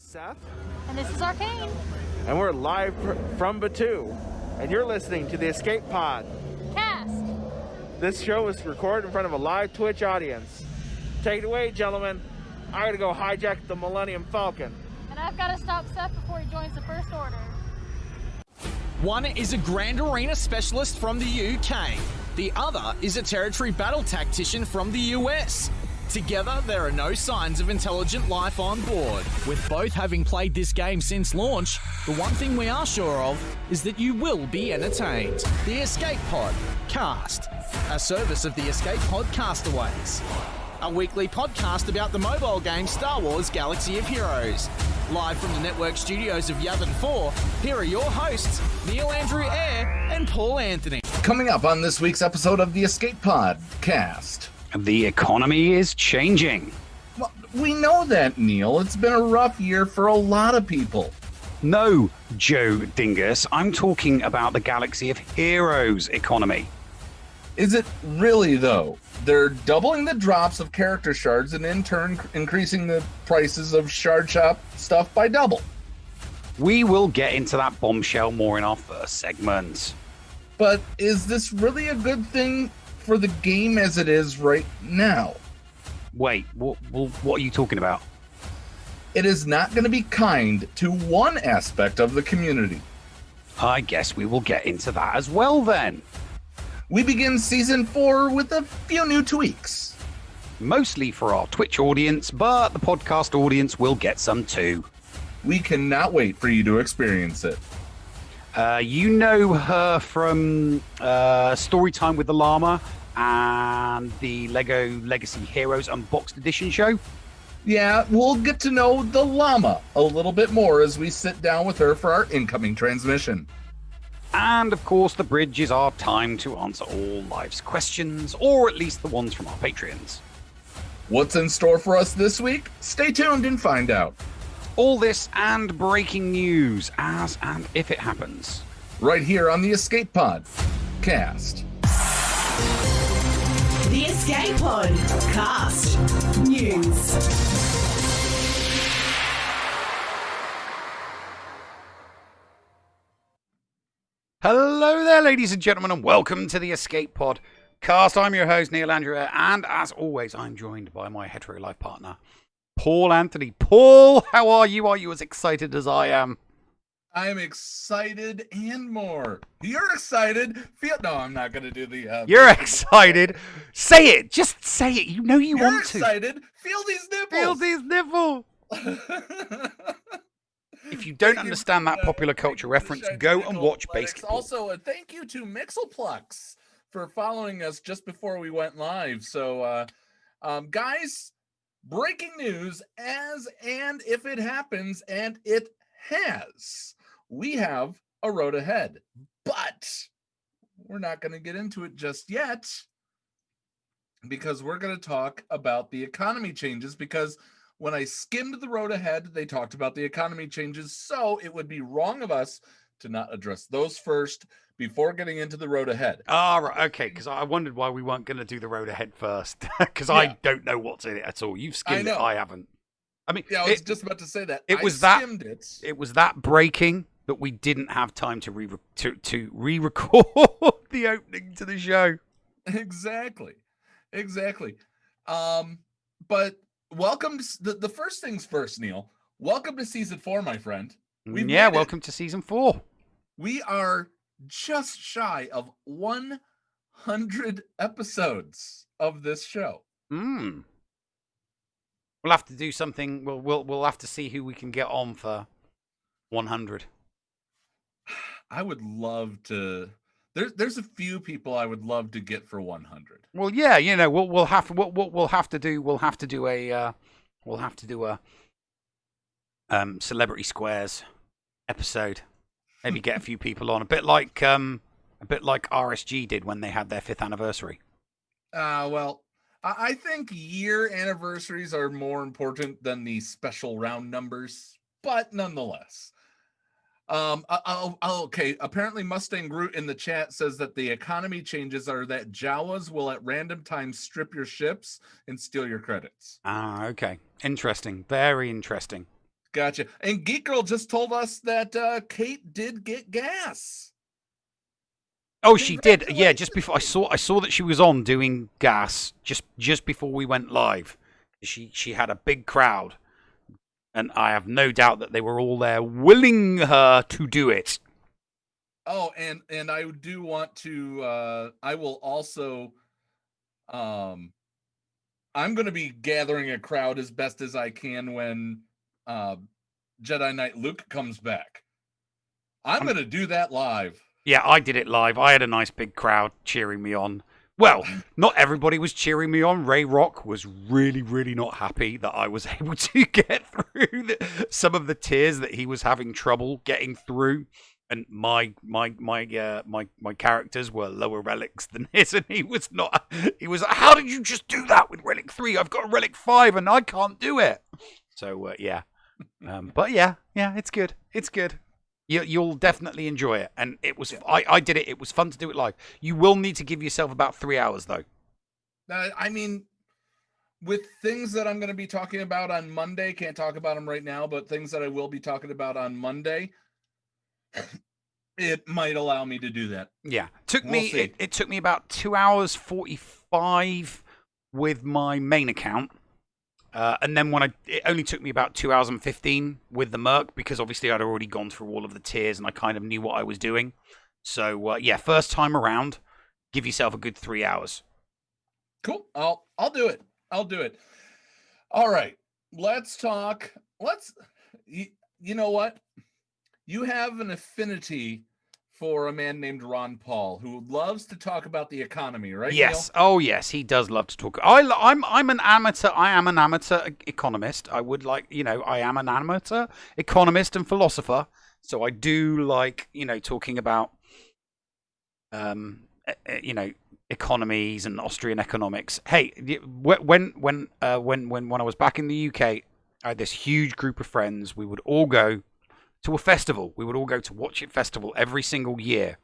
Seth. And this is Arcane. And we're live from Batu. And you're listening to the Escape Pod Cast. This show is recorded in front of a live Twitch audience. Take it away, gentlemen. I gotta go hijack the Millennium Falcon. And I've got to stop Seth before he joins the First Order. One is a Grand Arena specialist from the UK. The other is a territory battle tactician from the US. Together, there are no signs of intelligent life on board. With both having played this game since launch, the one thing we are sure of is that you will be entertained. The Escape Pod Cast, a service of the Escape Pod Castaways. A weekly podcast about the mobile game Star Wars Galaxy of Heroes. Live from the network studios of Yavin 4, here are your hosts, Neil Andrew Eyre and Paul Anthony. Coming up on this week's episode of the Escape Pod Cast. The economy is changing. Well, we know that, Neil. It's been a rough year for a lot of people. No, Joe Dingus, I'm talking about the Galaxy of Heroes economy. Is it really, though? They're doubling the drops of character shards and in turn increasing the prices of shard shop stuff by double. We will get into that bombshell more in our first segment. But is this really a good thing for the game as it is right now? Wait, what are you talking about? It is not going to be kind to one aspect of the community. I guess we will get into that as well then. We begin Season 4 with a few new tweaks. Mostly for our Twitch audience, but the podcast audience will get some too. We cannot wait for you to experience it. You know her from Storytime with the Llama and the Lego Legacy Heroes Unboxed Edition show? Yeah, we'll get to know the Llama a little bit more as we sit down with her for our incoming transmission. And of course, the bridge is our time to answer all life's questions, or at least the ones from our Patreons. What's in store for us this week? Stay tuned and find out. All this and breaking news as and if it happens. Right here on the Escape Pod Cast. The Escape Pod Cast News. Hello there, ladies and gentlemen, and welcome to the Escape Pod Cast. I'm your host, Neil Andrew, and as always, I'm joined by my hetero life partner, Paul Anthony. Paul, how are you? Are you as excited as I am? I'm excited and more. You're excited. No, I'm not going to do the... You're excited. Say it. Just say it. You know you want to. You're excited. Feel these nipples. Feel these nipples. If you don't understand that popular culture reference, go and watch Basketball. Also, a thank you to Mixelplux for following us just before we went live. So, guys, breaking news as and if it happens, and it has. We have a road ahead, but we're not going to get into it just yet because we're going to talk about the economy changes, because when I skimmed the road ahead, they talked about the economy changes, so it would be wrong of us to not address those first before getting into the road ahead. Right, okay, because I wondered why we weren't going to do the road ahead first, because I don't know what's in it at all. You've skimmed it, I haven't. I mean, yeah, I was just about to say that. It was that breaking that we didn't have time to re-record the opening to the show. Exactly. But welcome to the first things first, Neil. Welcome to Season 4, my friend. Welcome to Season 4. We are just shy of 100 episodes of this show. We'll have to do something. We'll have to see who we can get on for 100. I would love to. There's a few people I would love to get for 100. Well, yeah, you know, we'll have to do a Celebrity Squares episode. Maybe get a few people on, a bit like RSG did when they had their 5th anniversary. Well, I think year anniversaries are more important than the special round numbers, but nonetheless. Okay. Apparently, Mustang Groot in the chat says that the economy changes are that Jawas will at random times strip your ships and steal your credits. Okay. Interesting. Very interesting. Gotcha. And Geek Girl just told us that Kate did get gas. Oh, she did. Yeah, just before I saw that she was on doing gas just before we went live. She had a big crowd, and I have no doubt that they were all there willing her to do it. Oh, and I do want to I will also I'm going to be gathering a crowd as best as I can when Jedi Knight Luke comes back. I'm going to do that live. Yeah, I did it live. I had a nice big crowd cheering me on. Well, not everybody was cheering me on. Ray Rock was really, really not happy that I was able to get through some of the tiers that he was having trouble getting through. And my characters were lower relics than his, and he was not. He was like, "How did you just do that with Relic 3? I've got a Relic 5 and I can't do it." So yeah, but yeah, it's good. It's good. You'll definitely enjoy it, and it was. I did it. It was fun to do it live. You will need to give yourself about 3 hours though. I mean, with things that I'm going to be talking about on Monday, can't talk about them right now, but things that I will be talking about on Monday, it might allow me to do that. Yeah, it took me about 2 hours 45 with my main account. And then it only took me about 2 hours and 15 with the Merc, because obviously I'd already gone through all of the tiers and I kind of knew what I was doing. So yeah, first time around, give yourself a good 3 hours. Cool. I'll do it. I'll do it. All right. Let's talk. You know what? You have an affinity for a man named Ron Paul, who loves to talk about the economy, right? Yes. Neil? Oh, yes. He does love to talk. I'm an amateur. I am an amateur economist. I am an amateur economist and philosopher. So I do like, talking about, economies and Austrian economics. Hey, when I was back in the UK, I had this huge group of friends. We would all go to a festival. We would all go to Watch It Festival every single year.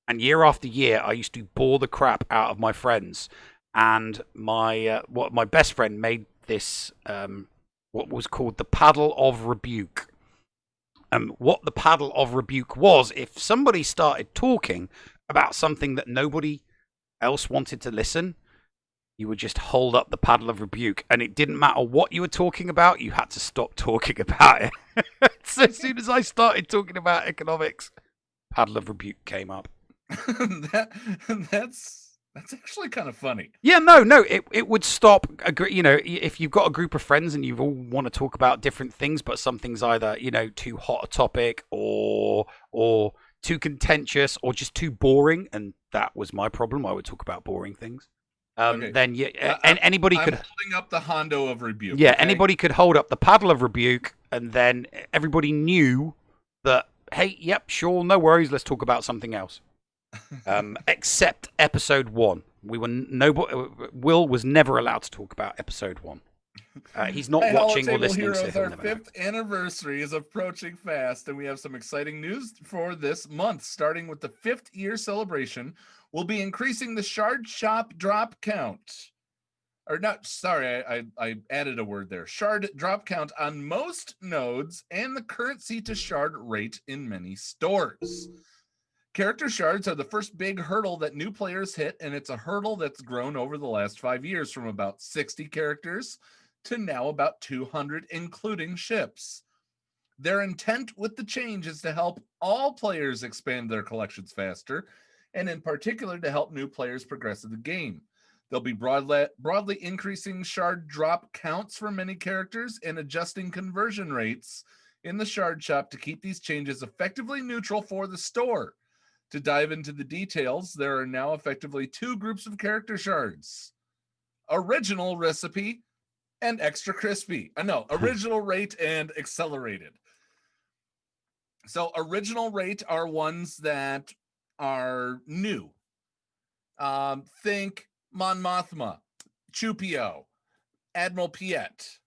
And year after year, I used to bore the crap out of my friends. And my best friend made this, what was called the Paddle of Rebuke. What the Paddle of Rebuke was, if somebody started talking about something that nobody else wanted to listen, you would just hold up the Paddle of Rebuke, and it didn't matter what you were talking about, you had to stop talking about it. So as soon as I started talking about economics, Paddle of Rebuke came up. That's actually kind of funny. Yeah, no, it would stop. If you've got a group of friends and you all want to talk about different things, but something's either too hot a topic or too contentious or just too boring, and that was my problem. I would talk about boring things. Okay. Then anybody could holding up the Hondo of Rebuke. Yeah, okay? Anybody could hold up the Paddle of Rebuke, and then everybody knew that. Hey, yep, sure, no worries. Let's talk about something else. Except episode 1. Will was never allowed to talk about episode 1. He's not watching or listening. Heroes, our 5th anniversary is approaching fast, and we have some exciting news for this month. Starting with the 5th year celebration, we'll be increasing the shard shop drop count. Or not, sorry, I added a word there. Shard drop count on most nodes and the currency to shard rate in many stores. Character shards are the first big hurdle that new players hit, and it's a hurdle that's grown over the last 5 years from about 60 characters to now about 200, including ships. Their intent with the change is to help all players expand their collections faster, and in particular to help new players progress in the game. They'll be broadly increasing shard drop counts for many characters and adjusting conversion rates in the shard shop to keep these changes effectively neutral for the store. To dive into the details, there are now effectively 2 groups of character shards: original recipe and extra crispy. Original rate and accelerated. So original rate are ones that are new. Think Mon Mothma, Chupio, Admiral Piet.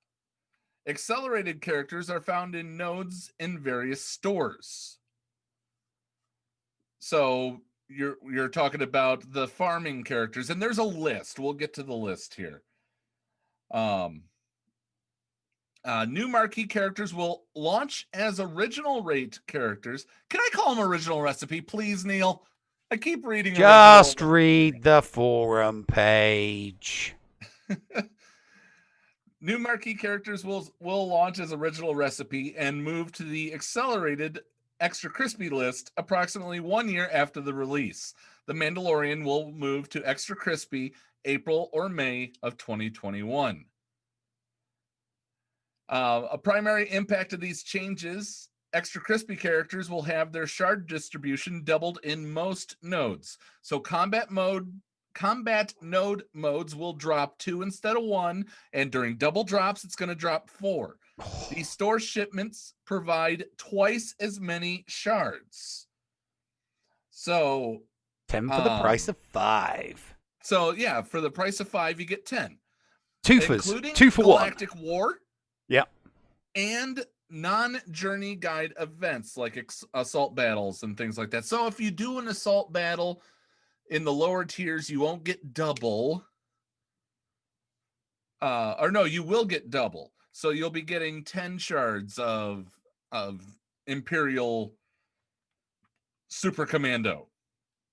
Accelerated characters are found in nodes in various stores. So you're talking about the farming characters, and there's a list. We'll get to the list here. New marquee characters will launch as original rate characters. Can I call them original recipe, please, Neil? I keep reading. Just read the forum page. New marquee characters will launch as original recipe and move to the accelerated extra crispy list approximately 1 year after the release. The Mandalorian will move to extra crispy April or May of 2021. A primary impact of these changes, extra crispy characters will have their shard distribution doubled in most nodes. So combat node modes will drop 2 instead of 1, and during double drops, it's going to drop 4. These store shipments provide twice as many shards. So 10 for the price of 5. So yeah, for the price of 5, you get 10. 2 for including 2 for Galactic 1. War. Yep. And non-journey guide events like assault battles and things like that. So if you do an assault battle in the lower tiers, you won't get double. Or no, you will get double. So you'll be getting 10 shards of Imperial Super Commando.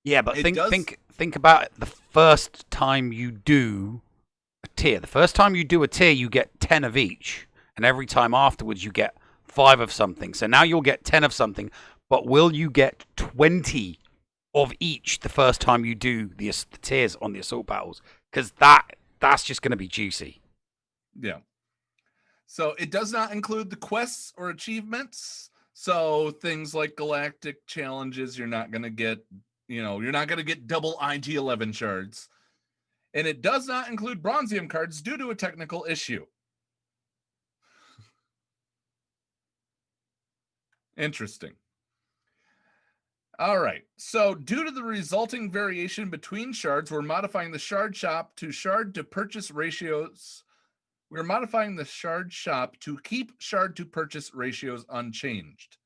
Yeah, but think about it. The first time you do a tier. The first time you do a tier, you get 10 of each. And every time afterwards, you get 5 of something. So now you'll get 10 of something. But will you get 20 of each the first time you do the tiers on the assault battles? Because that's just going to be juicy. Yeah. So it does not include the quests or achievements. So things like Galactic Challenges, you're not going to get, you're not going to get double IG-11 shards. And it does not include Bronzium cards due to a technical issue. Interesting. All right. So due to the resulting variation between shards, we're modifying the shard shop to shard to purchase ratios. We're modifying the shard shop to keep shard to purchase ratios unchanged.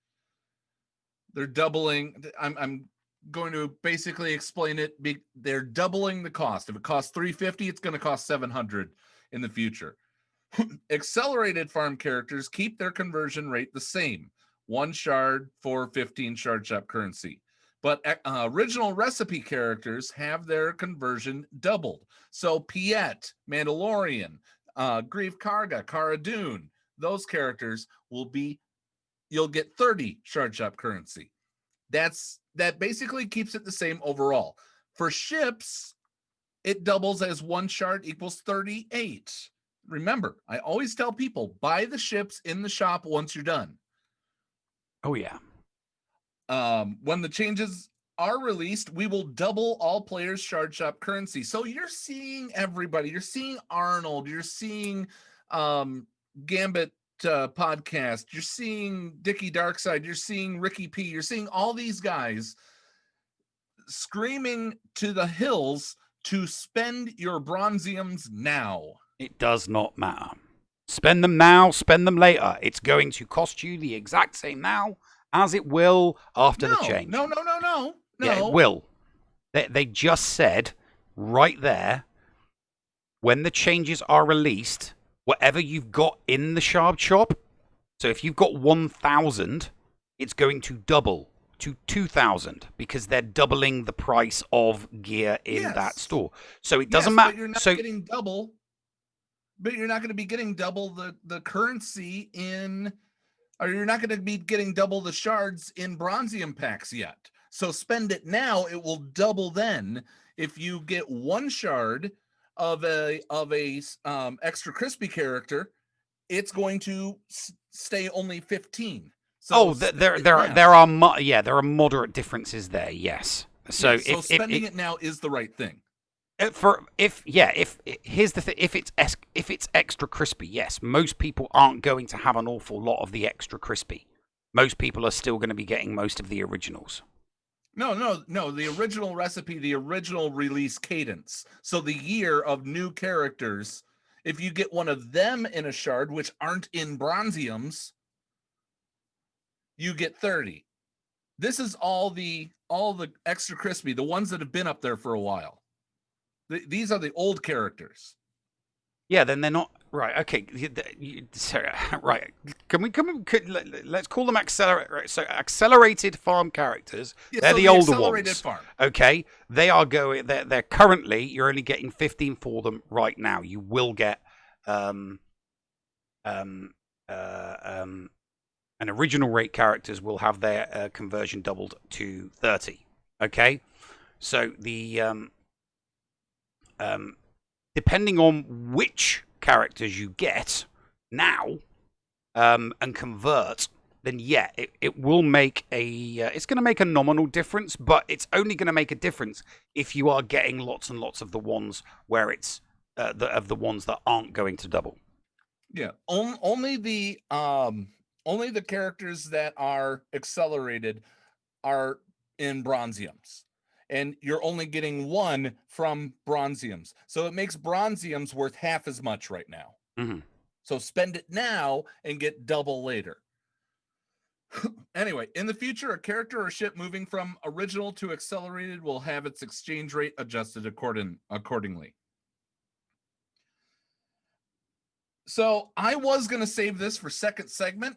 They're doubling. I'm going to basically explain it. They're doubling the cost. If it costs $350, it's going to cost $700 in the future. Accelerated farm characters keep their conversion rate the same. 1 shard for 15 shard shop currency. But original recipe characters have their conversion doubled. So Piet, Mandalorian, Grief Karga, Cara Dune, those characters you'll get 30 shard shop currency. That basically keeps it the same overall. For ships, it doubles as 1 shard equals 38. Remember, I always tell people, buy the ships in the shop once you're done. Oh, yeah. When the changes are released, we will double all players' shard shop currency. So you're seeing everybody. You're seeing Arnold. You're seeing Gambit podcast. You're seeing Dickie Darkside. You're seeing Ricky P. You're seeing all these guys screaming to the hills to spend your bronziums now. It does not matter. Spend them now, spend them later. It's going to cost you the exact same now as it will after the change. No. Yeah, it will. They just said right there, when the changes are released, whatever you've got in the shard shop, so if you've got 1,000, it's going to double to 2,000 because they're doubling the price of gear in that store. So it doesn't matter. But you're not getting double. But you're not going to be getting double the currency or you're not going to be getting double the shards in Bronzium packs yet. So spend it now. It will double then. If you get 1 shard of a extra crispy character, it's going to stay only 15. So there are moderate differences there. Yes. So spending it now is the right thing. If it's extra crispy, yes, most people aren't going to have an awful lot of the extra crispy. Most people are still going to be getting most of the originals. No, the original recipe, the original release cadence. So the year of new characters, if you get one of them in a shard, which aren't in bronziums, you get 30. This is all the extra crispy, the ones that have been up there for a while. These are the old characters. Yeah, then they're not. Right. Okay. Right. Let's call them accelerated farm characters. Yeah, They're so the older accelerated ones. farm. Okay. They are going. They're currently. You're only getting 15 for them right now. You will get an original rate characters will have their conversion doubled to 30. Okay. So the depending on which characters you get now and convert, then yeah, it will make it's going to make a nominal difference, but it's only going to make a difference if you are getting lots and lots of the ones where it's the ones that aren't going to double. Yeah, only the characters that are accelerated are in bronziums. And you're only getting one from bronziums. So it makes bronziums worth half as much right now. Mm-hmm. So spend it now and get double later. Anyway, in the future, a character or ship moving from original to accelerated will have its exchange rate adjusted accordingly. So I was going to save this for second segment.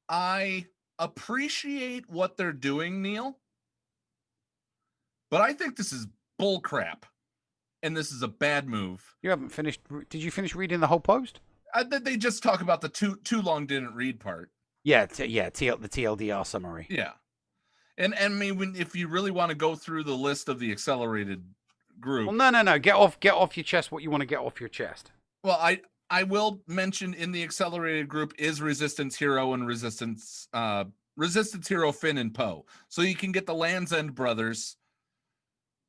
I appreciate what they're doing, Neil, but I think this is bull crap, and this is a bad move. You haven't finished. Did you finish reading the whole post? They just talk about the too long didn't read part. Yeah, the TLDR summary. Yeah, and I mean, if you really want to go through the list of the accelerated group, well, no. Get off your chest what you want to get off your chest. Well, I will mention in the accelerated group is Resistance Hero and Resistance Hero Finn and Poe. So you can get the Land's End brothers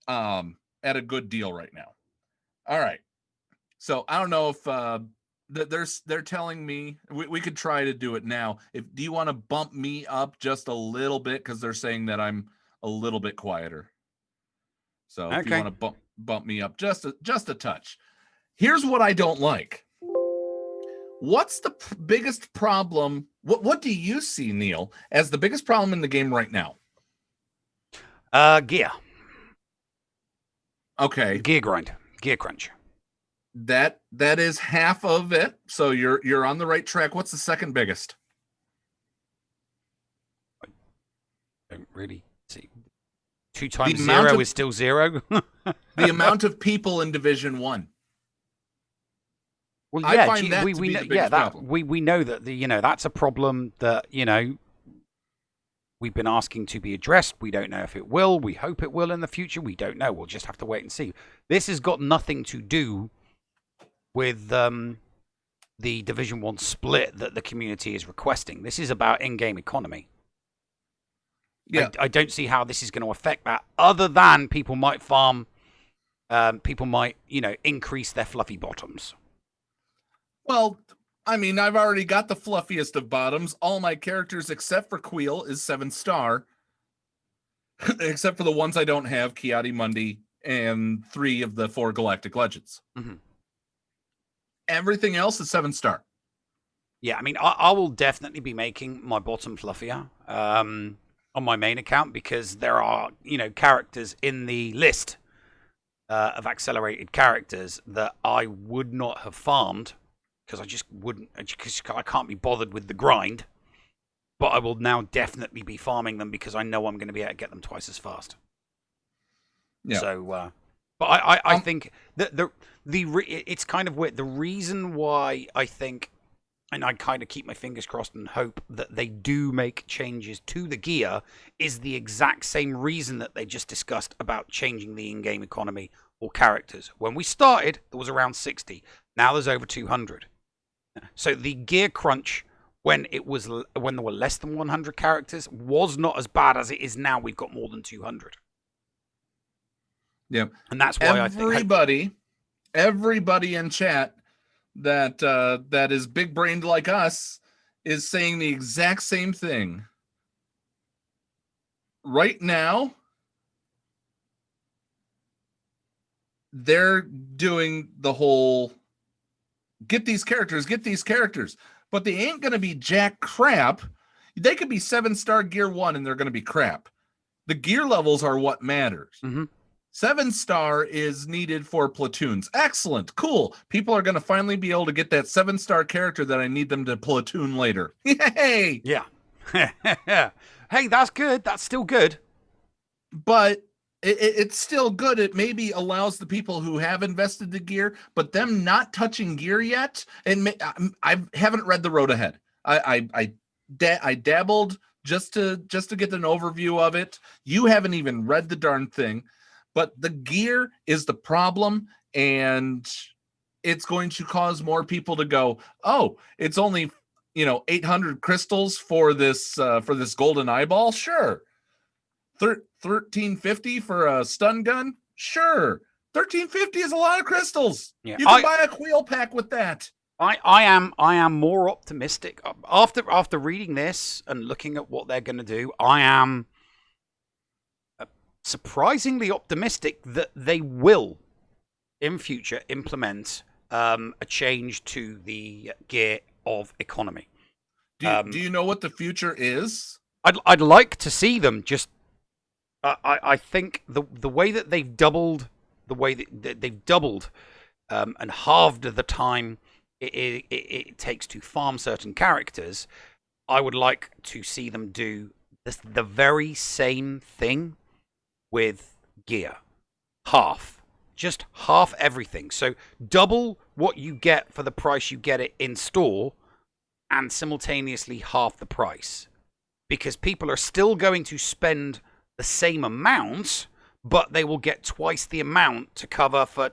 at a good deal right now. All right. So I don't know if they're telling me we could try to do it now. Do you want to bump me up just a little bit, because they're saying that I'm a little bit quieter. So if you want to bump me up just a touch. Here's what I don't like. What's the biggest problem? What do you see, Neil, as the biggest problem in the game right now? Gear. Okay. Gear crunch. That is half of it. So you're on the right track. What's the second biggest? I don't really see. 2 times 0 is still 0. The amount of people in Division 1. Well, yeah, I find that to be the biggest problem. We know that that's a problem that we've been asking to be addressed. We don't know if it will. We hope it will in the future. We don't know. We'll just have to wait and see. This has got nothing to do with the Division 1 split that the community is requesting. This is about in-game economy. Yeah, I don't see how this is going to affect that, other than people might farm. People might increase their fluffy bottoms. Well, I mean, I've already got the fluffiest of bottoms. All my characters, except for Queel, is 7-star. Except for the ones I don't have, Kiadi Mundi, and 3 of the 4 Galactic Legends. Mm-hmm. Everything else is 7-star. Yeah, I mean, I will definitely be making my bottom fluffier on my main account, because there are, characters in the list of accelerated characters that I would not have farmed, because I just wouldn't, because I can't be bothered with the grind. But I will now definitely be farming them, because I know I'm going to be able to get them twice as fast. Yeah. So, but I think that it's kind of weird. The reason why I think, and I kind of keep my fingers crossed and hope that they do make changes to the gear, is the exact same reason that they just discussed about changing the in-game economy or characters. When we started, there was around 60. Now there's over 200. So the gear crunch, when there were less than 100 characters, was not as bad as it is now. We've got more than 200. Yep. And that's why everybody in chat that is big brained like us is saying the exact same thing. Right now, they're doing the whole get these characters, but they ain't going to be jack crap. They could be 7-star gear 1 and they're going to be crap. The gear levels are what matters. Mm-hmm. 7-star is needed for platoons. Excellent. Cool. People are going to finally be able to get that 7-star character that I need them to platoon later. Yay! Yeah. Hey, that's good. That's still good. But it's still good. It maybe allows the people who have invested the gear, but them not touching gear yet. And I haven't read the road ahead. I dabbled just to get an overview of it. You haven't even read the darn thing. But the gear is the problem, and it's going to cause more people to go, oh, it's only 800 crystals for this golden eyeball. Sure. 1350 for a stun gun. Sure. 1350 is a lot of crystals. Yeah, you can buy a wheel pack with that. I am more optimistic after reading this and looking at what they're going to do. I am surprisingly optimistic that they will, in future, implement a change to the gear of economy. Do you know what the future is? I'd like to see them just. I think the way that they've doubled, and halved the time it takes to farm certain characters, I would like to see them do the very same thing with gear. Just half everything. So double what you get for the price you get it in store, and simultaneously half the price. Because people are still going to spend the same amount, but they will get twice the amount to cover for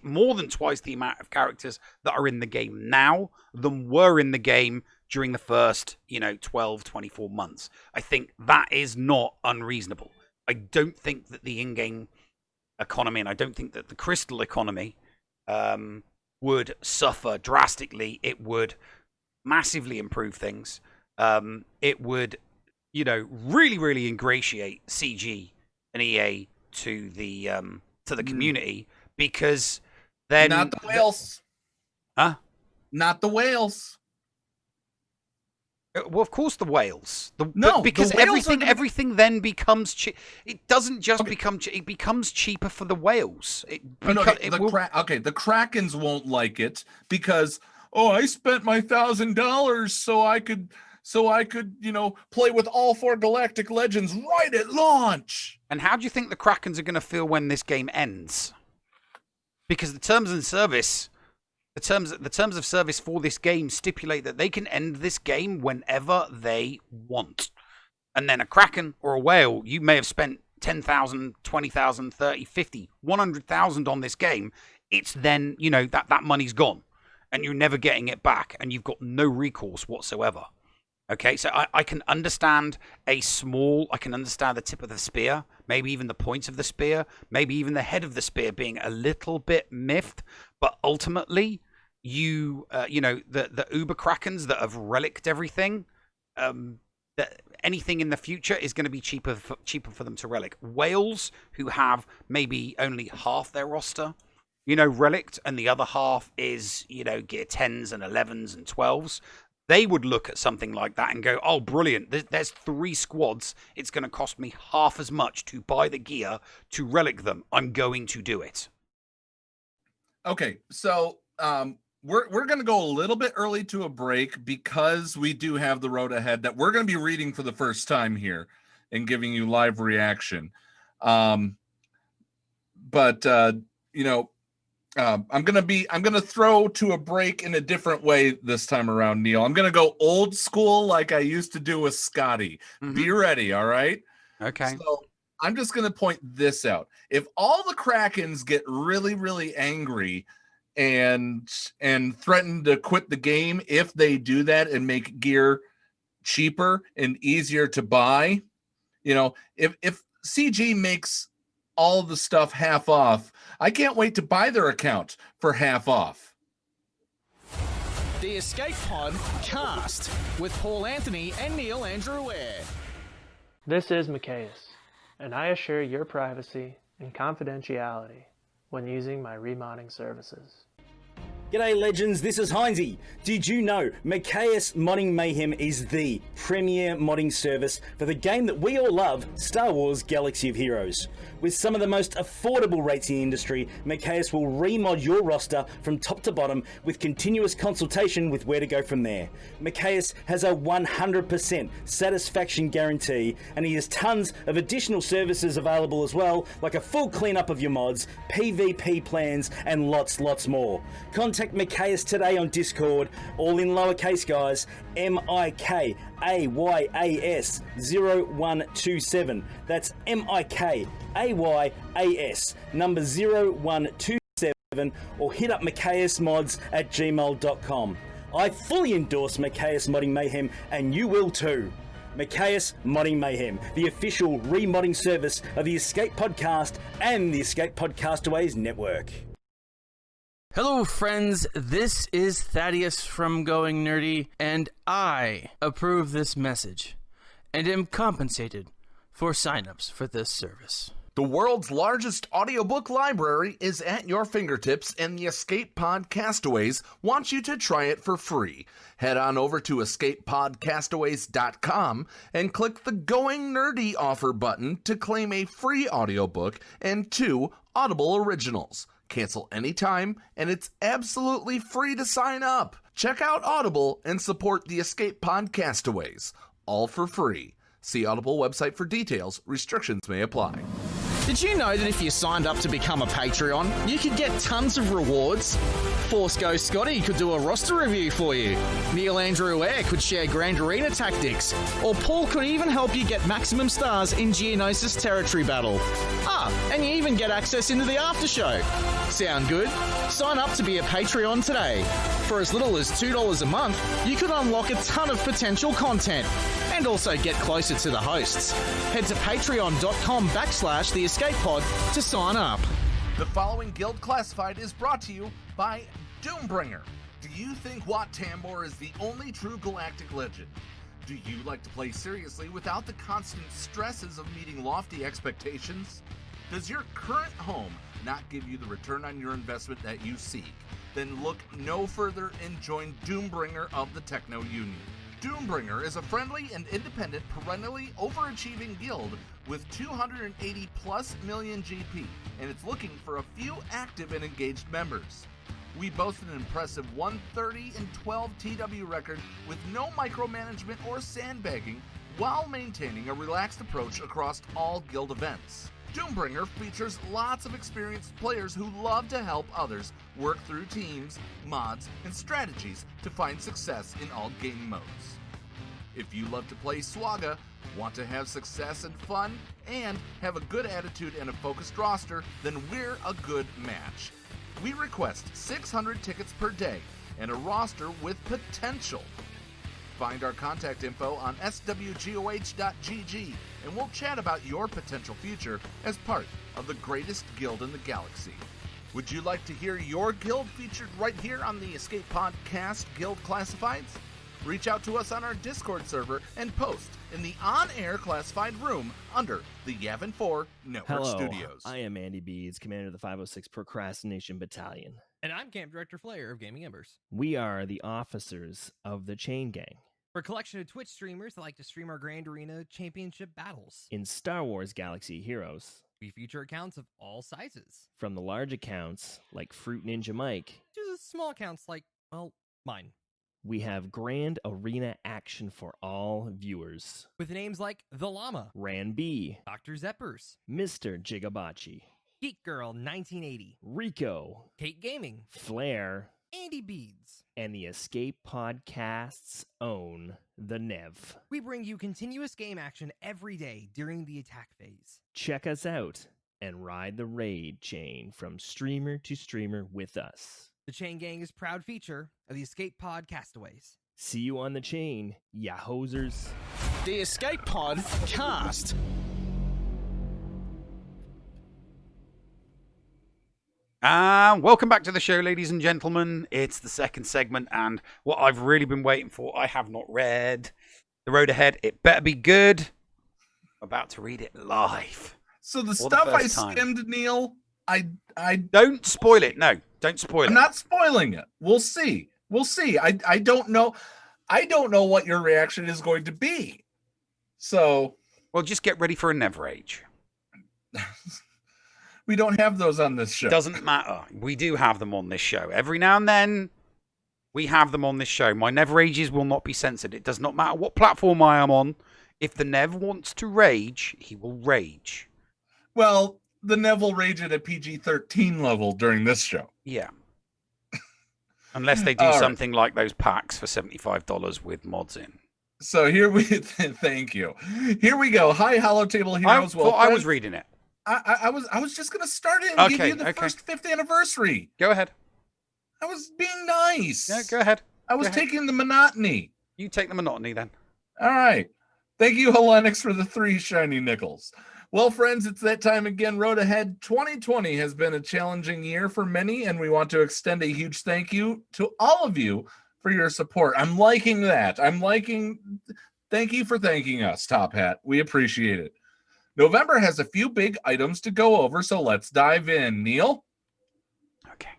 more than twice the amount of characters that are in the game now than were in the game during the first, 12, 24 months. I think that is not unreasonable. I don't think that the in-game economy, and I don't think that the crystal economy would suffer drastically. It would massively improve things. It would, really, really ingratiate CG and EA to the community, because then not the whales. Not the whales. Well, of course the whales. Because the whales everything then becomes cheap. It doesn't just become cheap. It becomes cheaper for the whales. The Krakens won't like it because I spent my $1,000 so I could play with all 4 Galactic Legends right at launch. And how do you think the Krakens are going to feel when this game ends? Because the terms of service for this game stipulate that they can end this game whenever they want. And then a Kraken or a whale, you may have spent 10,000, 20,000, 30, 50, 100,000 on this game. It's then, that money's gone and you're never getting it back and you've got no recourse whatsoever. Okay, so I can understand I can understand the tip of the spear, maybe even the points of the spear, maybe even the head of the spear being a little bit miffed, but ultimately, the Uber Krakens that have relicked everything, that anything in the future is going to be cheaper for them to relic. Whales who have maybe only half their roster, relicked, and the other half is, gear 10s and 11s and 12s. They would look at something like that and go, oh, brilliant, there's 3 squads. It's going to cost me half as much to buy the gear to relic them. I'm going to do it. Okay, so we're going to go a little bit early to a break because we do have the road ahead that we're going to be reading for the first time here and giving you live reaction. I'm going to throw to a break in a different way this time around, Neil. I'm going to go old school like I used to do with Scotty. Mm-hmm. Be ready, all right? Okay. So I'm just going to point this out. If all the Krakens get really, really angry and threaten to quit the game if they do that and make gear cheaper and easier to buy, if CG makes all the stuff half off, I can't wait to buy their account for half off. The Escape Pod cast with Paul Anthony and Neil Andrew Ware. This is Micaeus, and I assure your privacy and confidentiality when using my remodding services. G'day legends, this is Heinzie. Did you know Macias Modding Mayhem is the premier modding service for the game that we all love, Star Wars Galaxy of Heroes? With some of the most affordable rates in the industry, Macias will remod your roster from top to bottom with continuous consultation with where to go from there. Macias has a 100% satisfaction guarantee, and he has tons of additional services available as well, like a full cleanup of your mods, PvP plans, and lots more. Contact Macias today on Discord, all in lowercase guys, MIKAYAS 0127. That's MIKAYAS number 0127, or hit up maciasmods@gmail.com. I fully endorse Macias Modding Mayhem, and you will too. Macias Modding Mayhem, the official remodding service of the Escape Podcast and the Escape Podcastaways Network. Hello friends, this is Thaddeus from Going Nerdy, and I approve this message, and am compensated for signups for this service. The world's largest audiobook library is at your fingertips, and the Escape Podcastaways wants you to try it for free. Head on over to escapepodcastaways.com and click the Going Nerdy offer button to claim a free audiobook and 2 Audible originals. Cancel anytime, and it's absolutely free to sign up. Check out Audible and support the Escape Podcastaways, all for free. See Audible website for details. Restrictions may apply. Did you know that if you signed up to become a Patreon, you could get tons of rewards? Force Ghost Scotty could do a roster review for you. Neil Andrew Air could share Grand Arena tactics. Or Paul could even help you get maximum stars in Geonosis Territory Battle. And you even get access into the after show. Sound good? Sign up to be a Patreon today. For as little as $2 a month, you could unlock a ton of potential content and also get closer to the hosts. Head to patreon.com/the Escape Pod to sign up. The following Guild Classified is brought to you by Doombringer. Do you think Wat Tambor is the only true galactic legend? Do you like to play seriously without the constant stresses of meeting lofty expectations? Does your current home not give you the return on your investment that you seek? Then look no further and join Doombringer of the Techno Union. Doombringer is a friendly and independent, perennially overachieving guild with 280 plus million GP, and it's looking for a few active and engaged members. We boast an impressive 130 and 12 TW record with no micromanagement or sandbagging, while maintaining a relaxed approach across all guild events. Doombringer features lots of experienced players who love to help others work through teams, mods, and strategies to find success in all game modes. If you love to play SWGOH, want to have success and fun, and have a good attitude and a focused roster, then we're a good match. We request 600 tickets per day and a roster with potential. Find our contact info on SWGOH.GG, and we'll chat about your potential future as part of the greatest guild in the galaxy. Would you like to hear your guild featured right here on the Escape Podcast Guild Classifieds? Reach out to us on our Discord server and post in the on-air classified room under the Yavin 4 Network Studios. I am Andy Beeds, commander of the 506 Procrastination Battalion. And I'm Camp Director Flair of Gaming Embers. We are the officers of the Chain Gang. We're a collection of Twitch streamers that like to stream our Grand Arena Championship battles. In Star Wars Galaxy Heroes, we feature accounts of all sizes. From the large accounts, like Fruit Ninja Mike, to the small accounts like, well, mine. We have Grand Arena action for all viewers. With names like The Llama, Ran B, Dr. Zeppers, Mr. Jigabachi, Geek Girl 1980, Rico, Kate Gaming, Flair, Andy Beeds, and the Escape Podcast's own, The Nev. We bring you continuous game action every day during the attack phase. Check us out and ride the raid chain from streamer to streamer with us. The Chain Gang is proud feature of the Escape Pod Castaways. See you on the chain, ya hosers. The Escape Pod Cast. Welcome back to the show, ladies and gentlemen. It's the second segment, and what I've really been waiting for, I have not read. The road ahead, it better be good. I'm about to read it live. So the stuff I skimmed, Neil, I don't spoil it. No, don't spoil it. I'm not spoiling it. We'll see. I don't know. I don't know what your reaction is going to be. So, well, just get ready for a Never Age. We don't have those on this show. Doesn't matter. We do have them on this show. Every now and then, we have them on this show. My Never Ages will not be censored. It does not matter what platform I am on. If the Nev wants to rage, he will rage. Well, the Nev will rage at a PG-13 level during this show. Yeah. Unless they do something like those packs for $75 with mods in. So here we thank you. Here we go. Hi, Hollow Table Heroes. I was reading it. I was just gonna start it and give you the first 5th anniversary. Go ahead. I was being nice. Yeah, go ahead. I was taking the monotony. You take the monotony then. All right. Thank you, Hellenix, for the 3 shiny nickels. Well, friends, it's that time again. Road ahead. 2020 has been a challenging year for many, and we want to extend a huge thank you to all of you for your support. I'm liking that. Thank you for thanking us, Top Hat. We appreciate it. November has a few big items to go over, so let's dive in. Neil? Okay.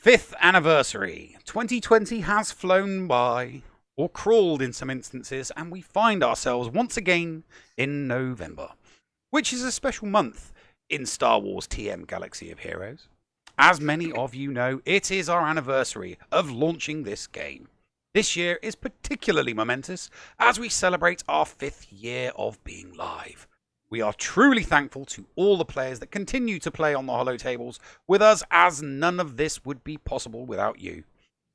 5th anniversary. 2020 has flown by, or crawled in some instances, and we find ourselves once again in November, which is a special month in Star Wars TM Galaxy of Heroes. As many of you know, it is our anniversary of launching this game. This year is particularly momentous as we celebrate our 5th year of being live. We are truly thankful to all the players that continue to play on the Hollow Tables with us, as none of this would be possible without you.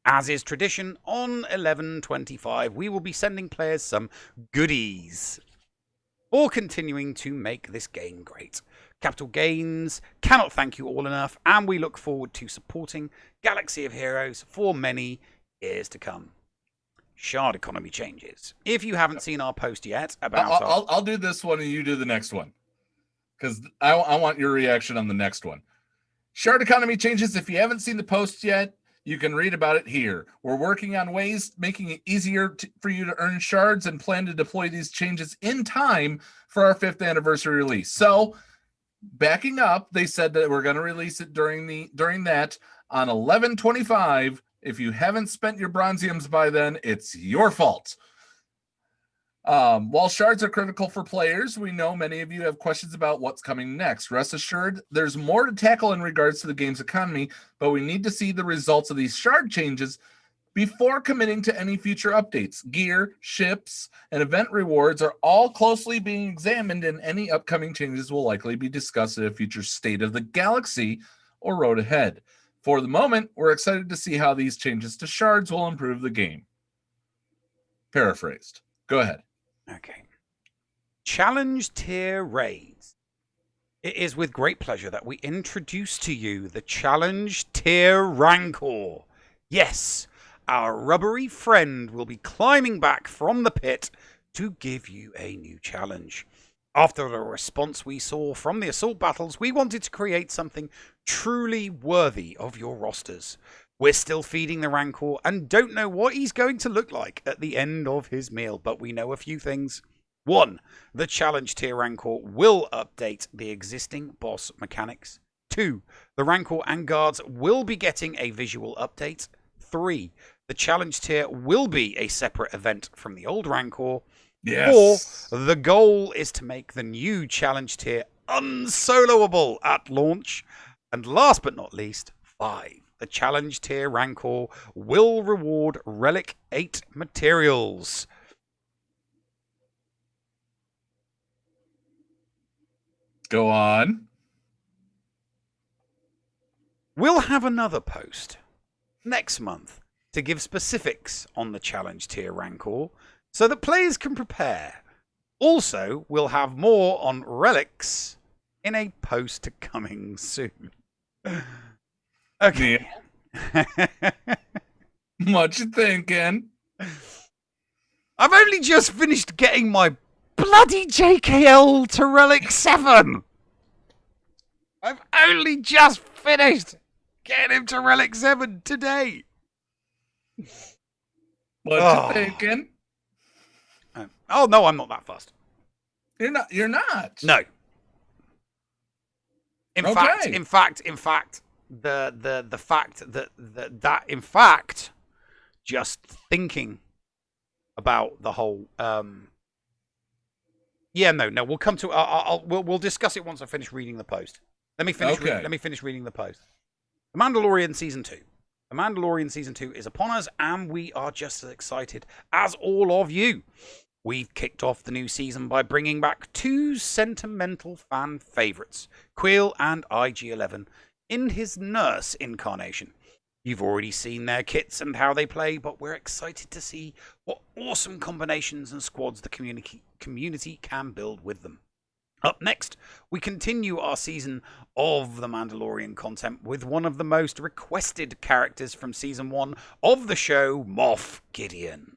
As is tradition, on 11/25 we will be sending players some goodies for continuing to make this game great. Capital Games cannot thank you all enough, and we look forward to supporting Galaxy of Heroes for many years to come. Shard economy changes. If you haven't seen our post yet about... I'll do this one and you do the next one, because I want your reaction on the next one. Shard economy changes. If you haven't seen the post yet, you can read about it here. We're working on ways making it easier for you to earn shards and plan to deploy these changes in time for our 5th anniversary release. So, backing up, they said that we're going to release it during that on 11/25. If you haven't spent your bronziums by then, it's your fault. While shards are critical for players, we know many of you have questions about what's coming next. Rest assured, there's more to tackle in regards to the game's economy, but we need to see the results of these shard changes before committing to any future updates. Gear, ships, and event rewards are all closely being examined, and any upcoming changes will likely be discussed at a future State of the Galaxy or Road Ahead. For the moment, we're excited to see how these changes to shards will improve the game. Paraphrased. Go ahead. Okay. Challenge tier raids. It is with great pleasure that we introduce to you the Challenge tier Rancor. Yes, our rubbery friend will be climbing back from the pit to give you a new challenge. After the response we saw from the assault battles, we wanted to create something truly worthy of your rosters. We're still feeding the Rancor and don't know what he's going to look like at the end of his meal, but we know a few things. 1. The Challenge tier Rancor will update the existing boss mechanics. 2. The Rancor and guards will be getting a visual update. 3. The Challenge tier will be a separate event from the old Rancor. Yes. 4. The goal is to make the new Challenge tier unsoloable at launch. And last but not least, 5. The Challenge tier Rancor will reward Relic 8 materials. Go on. We'll have another post next month to give specifics on the Challenge tier Rancor so that players can prepare. Also, we'll have more on relics in a post coming soon. Okay. What you thinking? I've only just finished getting my bloody JKL to Relic 7. I've only just finished getting him to Relic 7 today. What you thinking? Oh, no, I'm not that fast. You're not. No. In Okay. fact, the fact that in fact, just thinking about the whole we'll come to we'll discuss it once I finish reading the post. Let me finish reading the post. The Mandalorian season 2. The Mandalorian season 2 is upon us, and we are just as excited as all of you. We've kicked off the new season by bringing back 2 sentimental fan favourites, Quill and IG-11, in his nurse incarnation. You've already seen their kits and how they play, but we're excited to see what awesome combinations and squads the community can build with them. Up next, we continue our season of The Mandalorian content with one of the most requested characters from Season 1 of the show, Moff Gideon.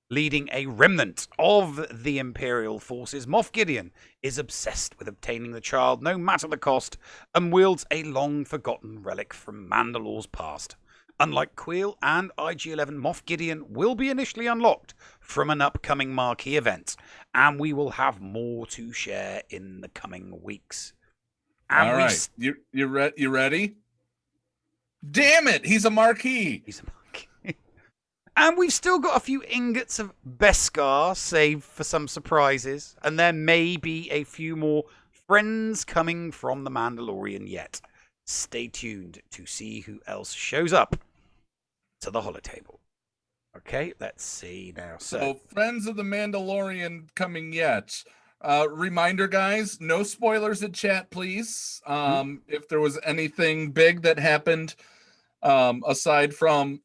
Leading a remnant of the Imperial forces, Moff Gideon is obsessed with obtaining the child no matter the cost and wields a long-forgotten relic from Mandalore's past. Unlike Quill and IG-11, Moff Gideon will be initially unlocked from an upcoming marquee event, and we will have more to share in the coming weeks. And all right, you ready? Damn it, he's a marquee. And we've still got a few ingots of Beskar saved for some surprises, and there may be a few more friends coming from the Mandalorian yet. Stay tuned to see who else shows up to the holotable. Okay, let's see now. So friends of the Mandalorian coming yet. Reminder, guys, no spoilers in chat, please. If there was anything big that happened, aside from,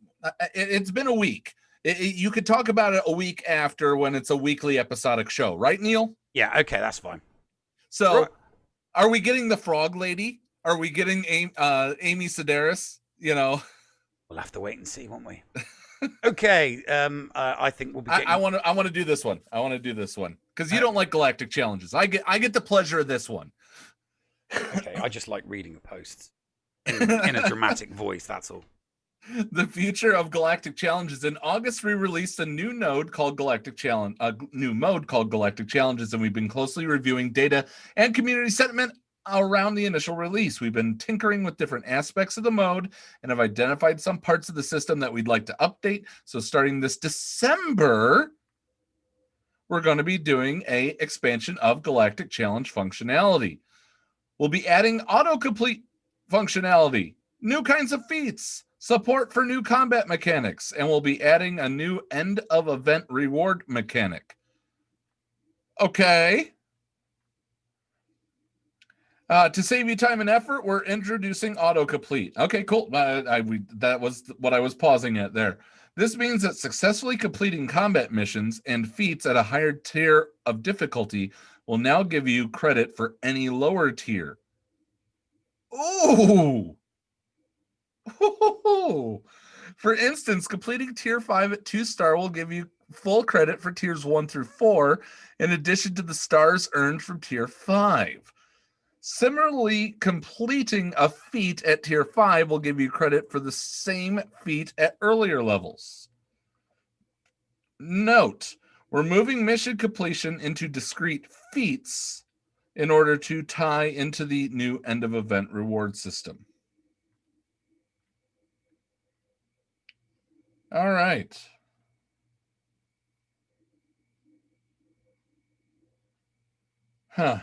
it's been a week. You could talk about it a week after when it's a weekly episodic show, right, Neil? Yeah, okay, that's fine. So, right. Are we getting the Frog Lady? Are we getting Amy Sedaris? You know, we'll have to wait and see, won't we? Okay, I think we'll be getting... I want to do this one. I want to do this one because you don't like Galactic Challenges. I get the pleasure of this one. Okay, I just like reading the posts in a dramatic voice. That's all. The future of Galactic Challenges. In August, we released a new node called Galactic Challenge, a new mode called Galactic Challenges, and we've been closely reviewing data and community sentiment around the initial release. We've been tinkering with different aspects of the mode and have identified some parts of the system that we'd like to update. So starting this December, we're going to be doing a expansion of Galactic Challenge functionality. We'll be adding autocomplete functionality, new kinds of feats, support for new combat mechanics, and we'll be adding a new end of event reward mechanic. Okay. To save you time and effort, we're introducing autocomplete. Okay, cool. That was what I was pausing at there. This means that successfully completing combat missions and feats at a higher tier of difficulty will now give you credit for any lower tier. Ooh! For instance, completing tier 5 at 2-star will give you full credit for tiers 1 through 4, in addition to the stars earned from tier 5. Similarly, completing a feat at tier 5 will give you credit for the same feat at earlier levels. Note, we're moving mission completion into discrete feats in order to tie into the new end of event reward system. All right. Huh.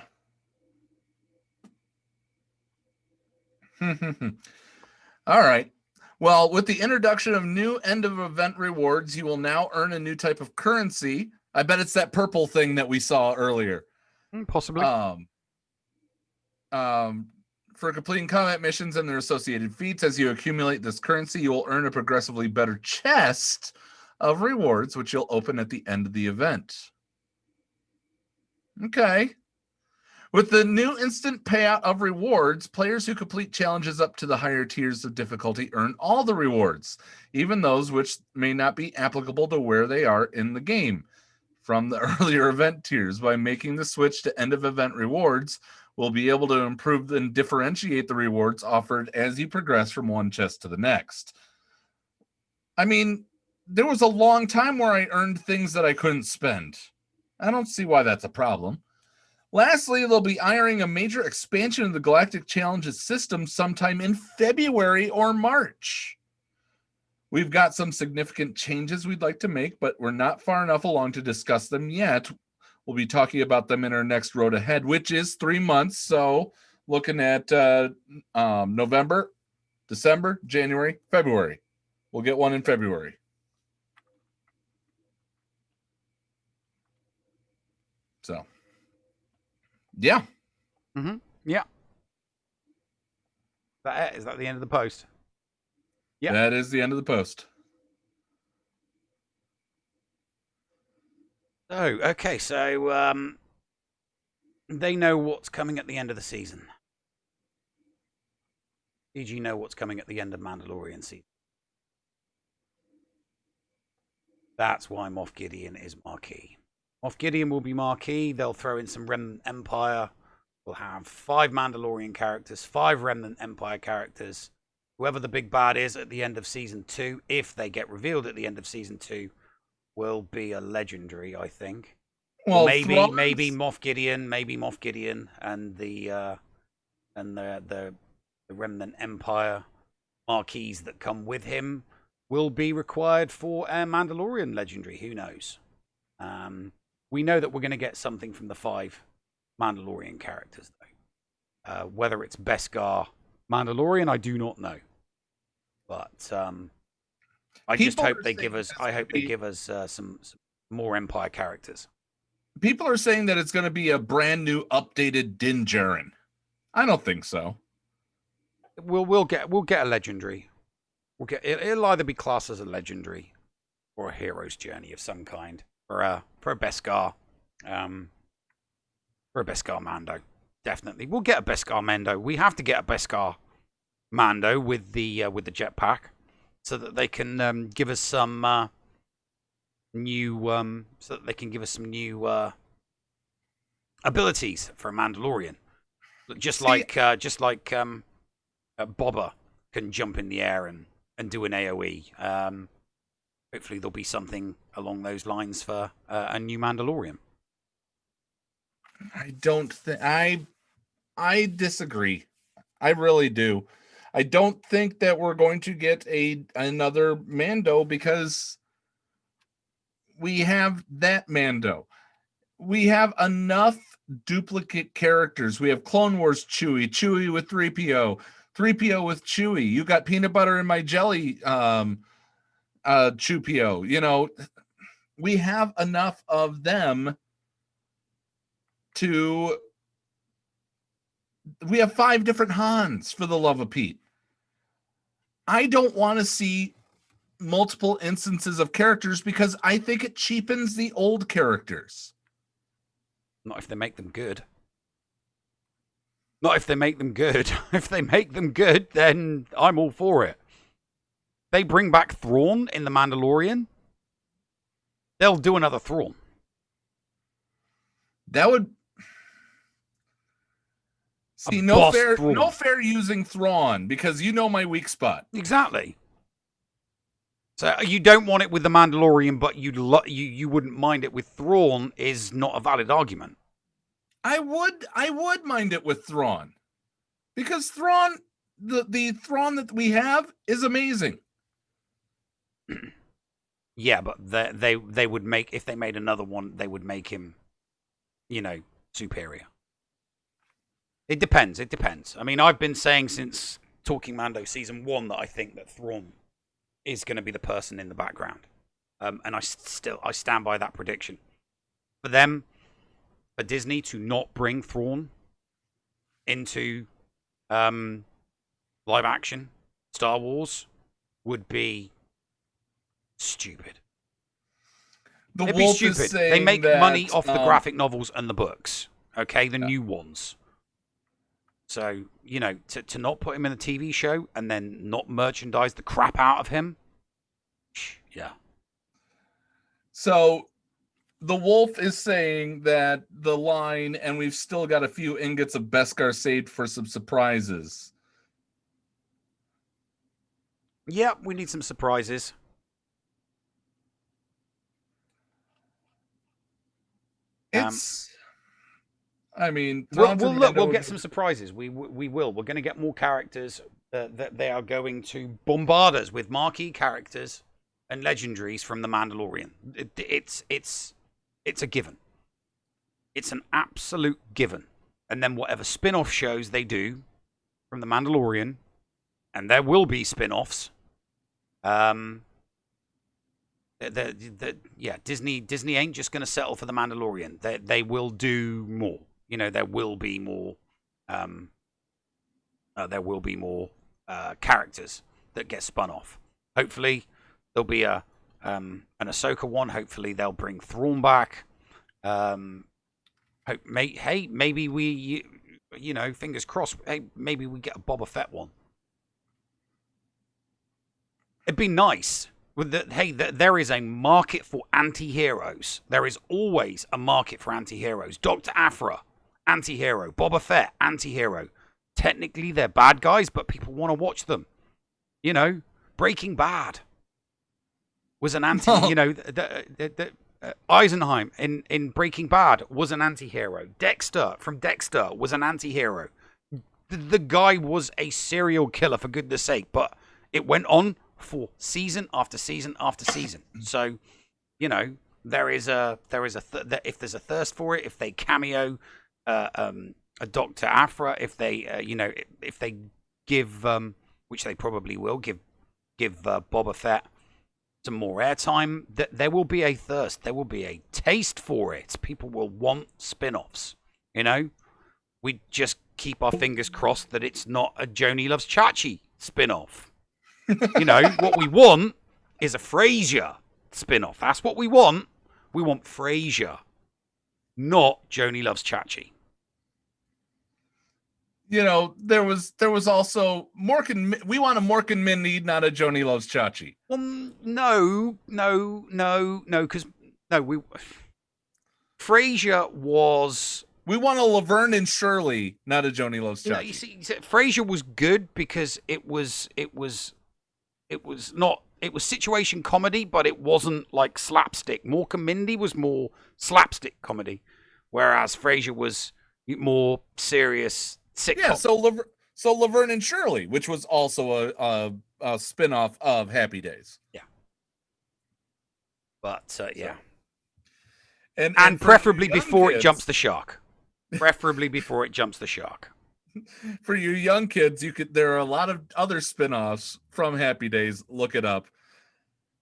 All right. Well, with the introduction of new end of event rewards, you will now earn a new type of currency. I bet it's that purple thing that we saw earlier. Possibly. For completing combat missions and their associated feats, as you accumulate this currency, you will earn a progressively better chest of rewards, which you'll open at the end of the event. Okay. With the new instant payout of rewards, players who complete challenges up to the higher tiers of difficulty earn all the rewards, even those which may not be applicable to where they are in the game from the earlier event tiers. By making the switch to end of event rewards, we'll be able to improve and differentiate the rewards offered as you progress from one chest to the next. I mean, there was a long time where I earned things that I couldn't spend. I don't see why that's a problem. Lastly, they'll be ironing a major expansion of the Galactic Challenges system sometime in February or March. We've got some significant changes we'd like to make, but we're not far enough along to discuss them yet. We'll be talking about them in our next road ahead, which is 3 months. So looking at November, December, January, February. We'll get one in February. So, yeah. Mm-hmm. Yeah. Is that the end of the post? Yeah. That is the end of the post. Oh, okay. So, they know what's coming at the end of the season. Did you know what's coming at the end of Mandalorian season? That's why Moff Gideon is marquee. Moff Gideon will be marquee. They'll throw in some Remnant Empire. We'll have 5 Mandalorian characters, 5 Remnant Empire characters. Whoever the big bad is at the end of Season 2, if they get revealed at the end of Season 2, will be a legendary, I think. Well, maybe Moff Gideon, and the Remnant Empire marquees that come with him will be required for a Mandalorian legendary. Who knows? We know that we're going to get something from the 5 Mandalorian characters, though. Whether it's Beskar Mandalorian, I do not know. But I just hope they give us. I hope they give us some more Empire characters. People are saying that it's going to be a brand new, updated Din Djarin. I don't think so. We'll get a legendary. It'll either be classed as a legendary or a hero's journey of some kind for a Beskar, Mando. Definitely, we'll get a Beskar Mando. We have to get a Beskar Mando with the jetpack, so that they can give us some new abilities for a Mandalorian. Just like Boba can jump in the air and do an AoE. Hopefully there'll be something along those lines for a new Mandalorian. I don't think I disagree. I really do. I don't think that we're going to get another Mando, because we have that Mando. We have enough duplicate characters. We have Clone Wars Chewie with 3PO, 3PO with Chewie. You got peanut butter in my jelly, Chewpio. You know, we have enough of them to. We have 5 different Hans, for the love of Pete. I don't want to see multiple instances of characters, because I think it cheapens the old characters. Not if they make them good. Not if they make them good. If they make them good, then I'm all for it. They bring back Thrawn in The Mandalorian. They'll do another Thrawn. That would... See, no fair using Thrawn, because you know my weak spot. Exactly. So you don't want it with The Mandalorian, but you wouldn't mind it with Thrawn is not a valid argument. I would mind it with Thrawn, because Thrawn, the Thrawn that we have is amazing. Yeah, but they would make, if they made another one, they would make him, superior. It depends. I mean, I've been saying since Talking Mando Season 1 that I think that Thrawn is going to be the person in the background. And I stand by that prediction. For them, for Disney to not bring Thrawn into live action Star Wars would be stupid. It'd be stupid. They make money off the graphic novels and the books. Okay, the new ones. So, to not put him in a TV show and then not merchandise the crap out of him. Yeah. So, the Wolf is saying that the line, and we've still got a few ingots of Beskar saved for some surprises. Yeah, we need some surprises. I mean, we'll Thrawn look. We'll Mando- get some surprises. We will. We're going to get more characters. That they are going to bombard us with marquee characters and legendaries from the Mandalorian. It's a given. It's an absolute given. And then whatever spin-off shows they do from the Mandalorian, and there will be spin-offs. Disney ain't just going to settle for the Mandalorian. They will do more. You know, there will be more. There will be more characters that get spun off. Hopefully, there'll be an Ahsoka one. Hopefully, they'll bring Thrawn back. Maybe we, fingers crossed. Hey, maybe we get a Boba Fett one. It'd be nice. There is a market for anti-heroes. There is always a market for anti-heroes. Dr. Aphra, anti-hero. Boba Fett, anti-hero. Technically, they're bad guys, but people want to watch them. You know, Breaking Bad was an anti. Eisenheim in Breaking Bad was an anti-hero. Dexter from Dexter was an anti-hero. The guy was a serial killer, for goodness sake, but it went on for season after season after season. So, if there's a thirst for it, if they cameo a Dr. Aphra, if they if they give which they probably will give Boba Fett some more airtime, there will be a thirst, there will be a taste for it. People will want spin-offs. We just keep our fingers crossed that it's not a Joni Loves Chachi spin-off. What we want is a Frasier spin-off. That's what we want. We want Frasier, not Joni Loves Chachi. There was also Mork we want a Mork and Mindy, not a Joni Loves Chachi. Well, no, because Frasier was. We want a Laverne and Shirley, not a Joni Loves Chachi. You see, Frasier was good because it was situation comedy, but it wasn't like slapstick. Mork and Mindy was more slapstick comedy, whereas Frasier was more serious sitcom. Yeah, so Laverne and Shirley, which was also a spin-off of Happy Days. Yeah. But yeah. And preferably before it jumps the shark. Preferably before it jumps the shark. For you young kids, there are a lot of other spin-offs from Happy Days. Look it up.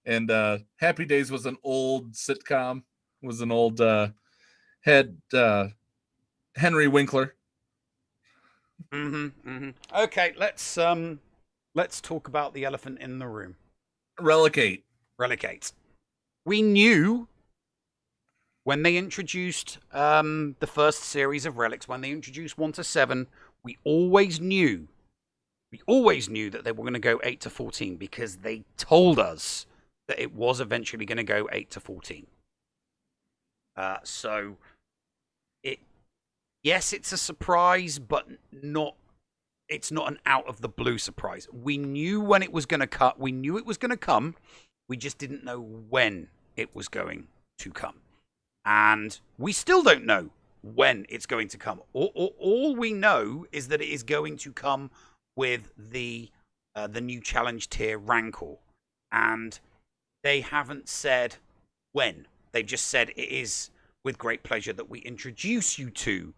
And Happy Days was an old sitcom, was an old had Henry Winkler. Okay, let's talk about the elephant in the room. Relegate. We knew when they introduced the first series of relics, when they introduced 1 to 7, we always knew that they were going to go 8 to 14 because they told us that it was eventually going to go 8 to 14. So yes, it's a surprise, but it's not an out of the blue surprise. We knew when it was going to cut. We knew it was going to come. We just didn't know when it was going to come. And we still don't know when it's going to come. All we know is that it is going to come with the new challenge tier Rancor. And they haven't said when. They've just said it is with great pleasure that we introduce you to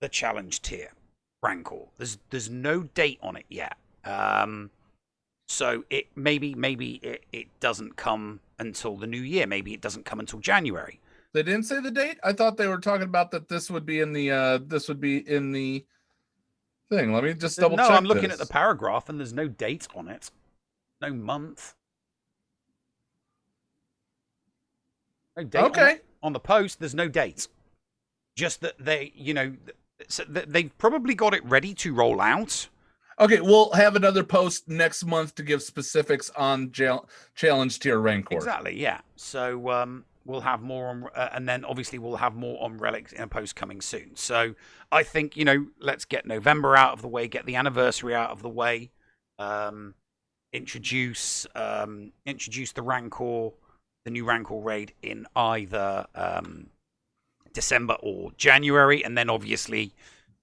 the challenge tier Rancor. There's no date on it yet. So it maybe it doesn't come until the new year. Maybe it doesn't come until January. They didn't say the date? I thought they were talking about that this would be in the thing. Let me just double check. No, I'm looking at the paragraph and there's no date on it. No month. No date on the post, there's no date. Just that they've probably got it ready to roll out. Okay, we'll have another post next month to give specifics on challenge tier Rancor. Exactly, yeah. So we'll have more on, and then obviously we'll have more on relics in a post coming soon. So I think let's get November out of the way, get the anniversary out of the way, introduce the Rancor, the new Rancor raid in either December or January, and then obviously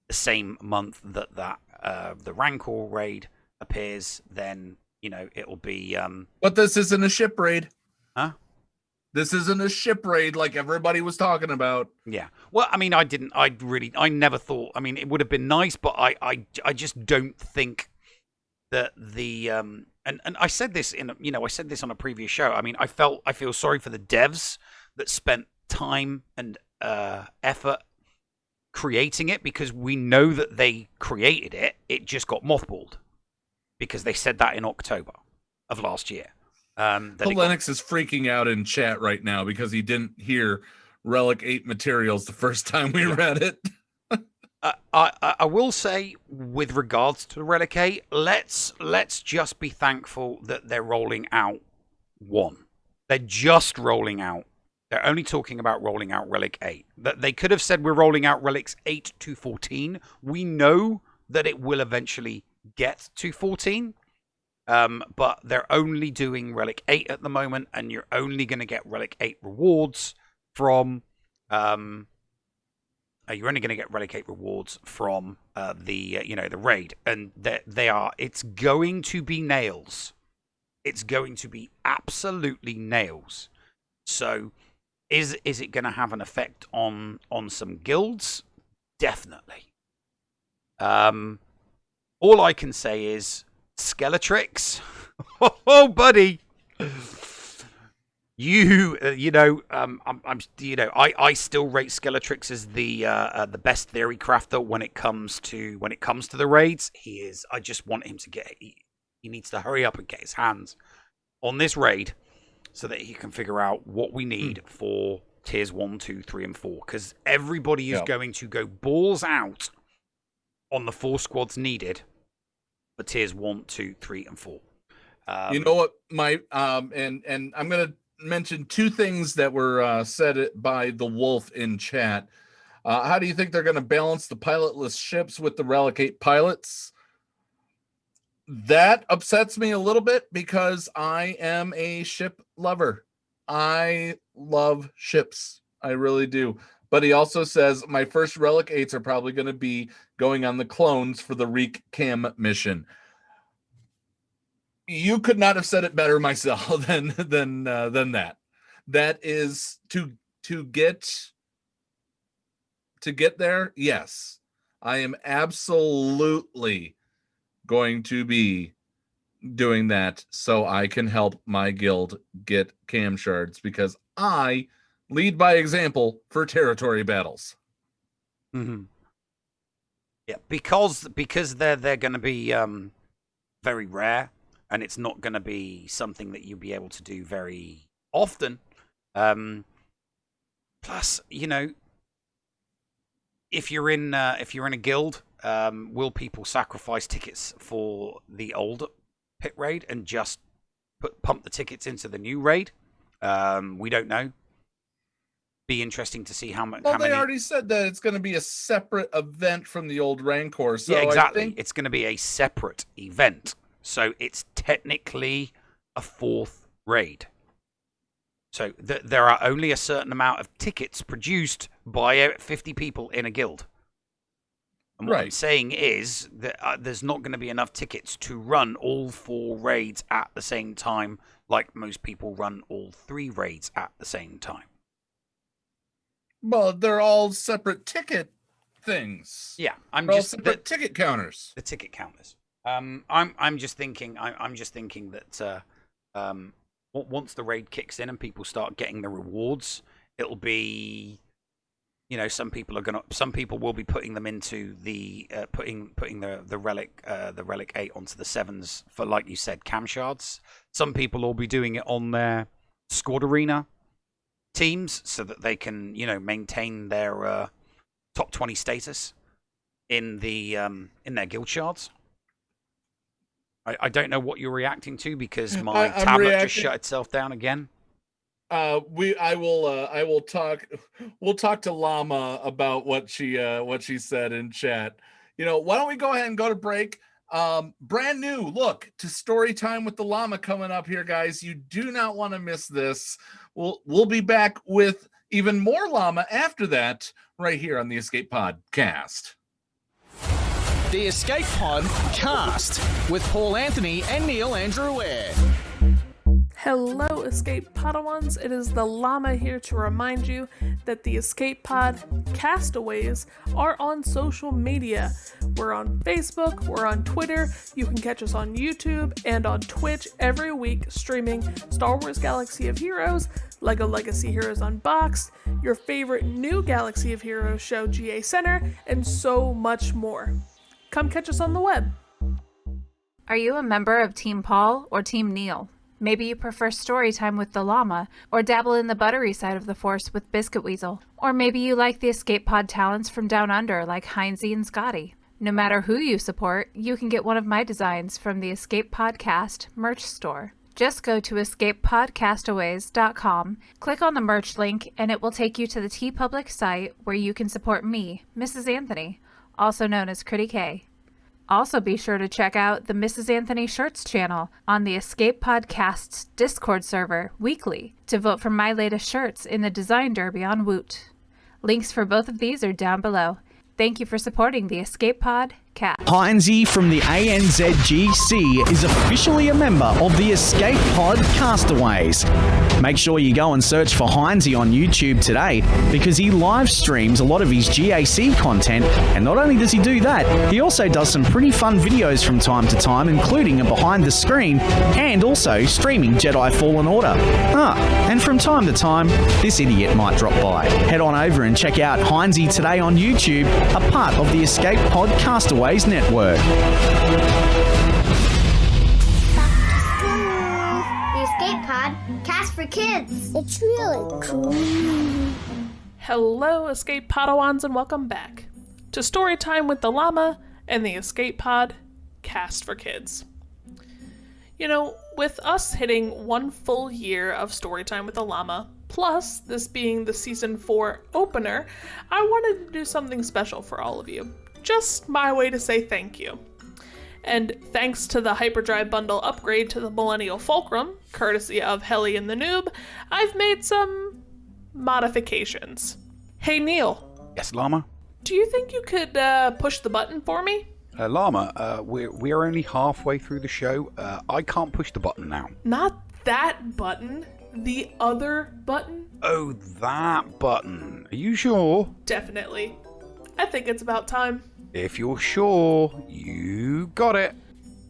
the same month that the Rancor raid appears, then it'll be. But this isn't a ship raid. Huh? This isn't a ship raid like everybody was talking about. Yeah. Well, I mean, I never thought. I mean, it would have been nice, but I just don't think that the and I said this I said this on a previous show. I mean, I feel sorry for the devs that spent time and effort creating it, because we know that they created it. It just got mothballed because they said that in October of last year. Lennox is freaking out in chat right now because he didn't hear Relic 8 materials the first time we read it. I will say, with regards to Relic 8, let's just be thankful that they're rolling out one. They're just rolling out. They're only talking about rolling out Relic 8. That they could have said we're rolling out Relics 8 to 14. We know that it will eventually get to 14. But they're only doing Relic 8 at the moment, and you're only going to get Relic 8 rewards from you're only going to get Relic 8 rewards from the raid, and it's going to be nails. It's going to be absolutely nails. So is it going to have an effect on some guilds? Definitely. All I can say is Skeletrix. Oh, buddy. I still rate Skeletrix as the best theory crafter when it comes to the raids. He is. I just want him to he needs to hurry up and get his hands on this raid so that he can figure out what we need for tiers 1, 2, 3, and 4. Because everybody is going to go balls out on the 4 squads needed for tiers 1, 2, 3, and 4. You know what, and I'm gonna mention 2 things that were said by the Wolf in chat. How do you think they're going to balance the pilotless ships with the Relic 8 pilots? That upsets me a little bit because I am a ship lover. I love ships. I really do. But he also says my first Relic 8s are probably going to be going on the clones for the Reek-Cam mission. You could not have said it better myself than that. That is to get there. Yes, I am absolutely going to be doing that so I can help my guild get cam shards, because I lead by example for territory battles. Mm-hmm. Yeah, because they're going to be very rare. And it's not going to be something that you'll be able to do very often. Plus, if you're in a guild, will people sacrifice tickets for the old pit raid and just pump the tickets into the new raid? We don't know. Be interesting to see how much. Well, they already said that it's going to be a separate event from the old Rancor. So yeah, exactly. I think it's going to be a separate event. So it's technically a 4th raid. So there are only a certain amount of tickets produced by 50 people in a guild. And what I'm saying is that there's not going to be enough tickets to run all 4 raids at the same time, like most people run all 3 raids at the same time. Well, they're all separate ticket things. Yeah, separate ticket counters. The ticket counters. I'm just thinking that once the raid kicks in and people start getting the rewards, it'll be, some people will be putting them into the putting the relic 8 onto the 7s for, like you said, cam shards. Some people will be doing it on their squad arena teams so that they can maintain their top 20 status in their guild shards. I don't know what you're reacting to because my tablet just shut itself down again. We'll talk to Llama about what she said in chat. Why don't we go ahead and go to break? Brand new look to story time with the Llama coming up here, guys. You do not want to miss this. We'll be back with even more Llama after that, right here on the Escape Podcast. The Escape Pod Cast with Paul Anthony and Neil Andrew Ware. Hello, Escape Padawans. It is the Llama here to remind you that the Escape Pod Castaways are on social media. We're on Facebook, we're on Twitter, you can catch us on YouTube and on Twitch every week streaming Star Wars Galaxy of Heroes, LEGO Legacy Heroes Unboxed, your favorite new Galaxy of Heroes show GA Center, and so much more. Come catch us on the web. Are you a member of Team Paul or Team Neil? Maybe you prefer story time with the Llama, or dabble in the buttery side of the Force with Biscuit Weasel. Or maybe you like the Escape Pod talents from Down Under like Heinzie and Scotty. No matter who you support, you can get one of my designs from the Escape Podcast merch store. Just go to escapepodcastaways.com, click on the merch link, and it will take you to the TeePublic site where you can support me, Mrs. Anthony, also known as Critty K. Also be sure to check out the Mrs. Anthony Shirts channel on the Escape Podcast's Discord server weekly to vote for my latest shirts in the Design Derby on Woot. Links for both of these are down below. Thank you for supporting the Escape Pod Cast. Heinzie from the ANZGC is officially a member of the Escape Pod Castaways. Make sure you go and search for Heinzie on YouTube today because he live streams a lot of his GAC content, and not only does he do that, he also does some pretty fun videos from time to time, including a behind the screen and also streaming Jedi Fallen Order. And from time to time, this idiot might drop by. Head on over and check out Heinzie today on YouTube, a part of the Escape Pod Castaways Network. The Escape Pod Cast for Kids. It's really cool. Hello, Escape Padawans, and welcome back to Storytime with the Llama and the Escape Pod Cast for Kids. You know, with us hitting 1 full year of Storytime with the Llama, plus this being the Season 4 opener, I wanted to do something special for all of you. Just my way to say thank you. And thanks to the Hyperdrive Bundle upgrade to the Millennial Fulcrum, courtesy of Helly and the Noob, I've made some modifications. Hey Neil. Yes, Llama? Do you think you could push the button for me? Llama, we're only halfway through the show. I can't push the button now. Not that button. The other button? Oh, that button. Are you sure? Definitely. I think it's about time. If you're sure, you got it.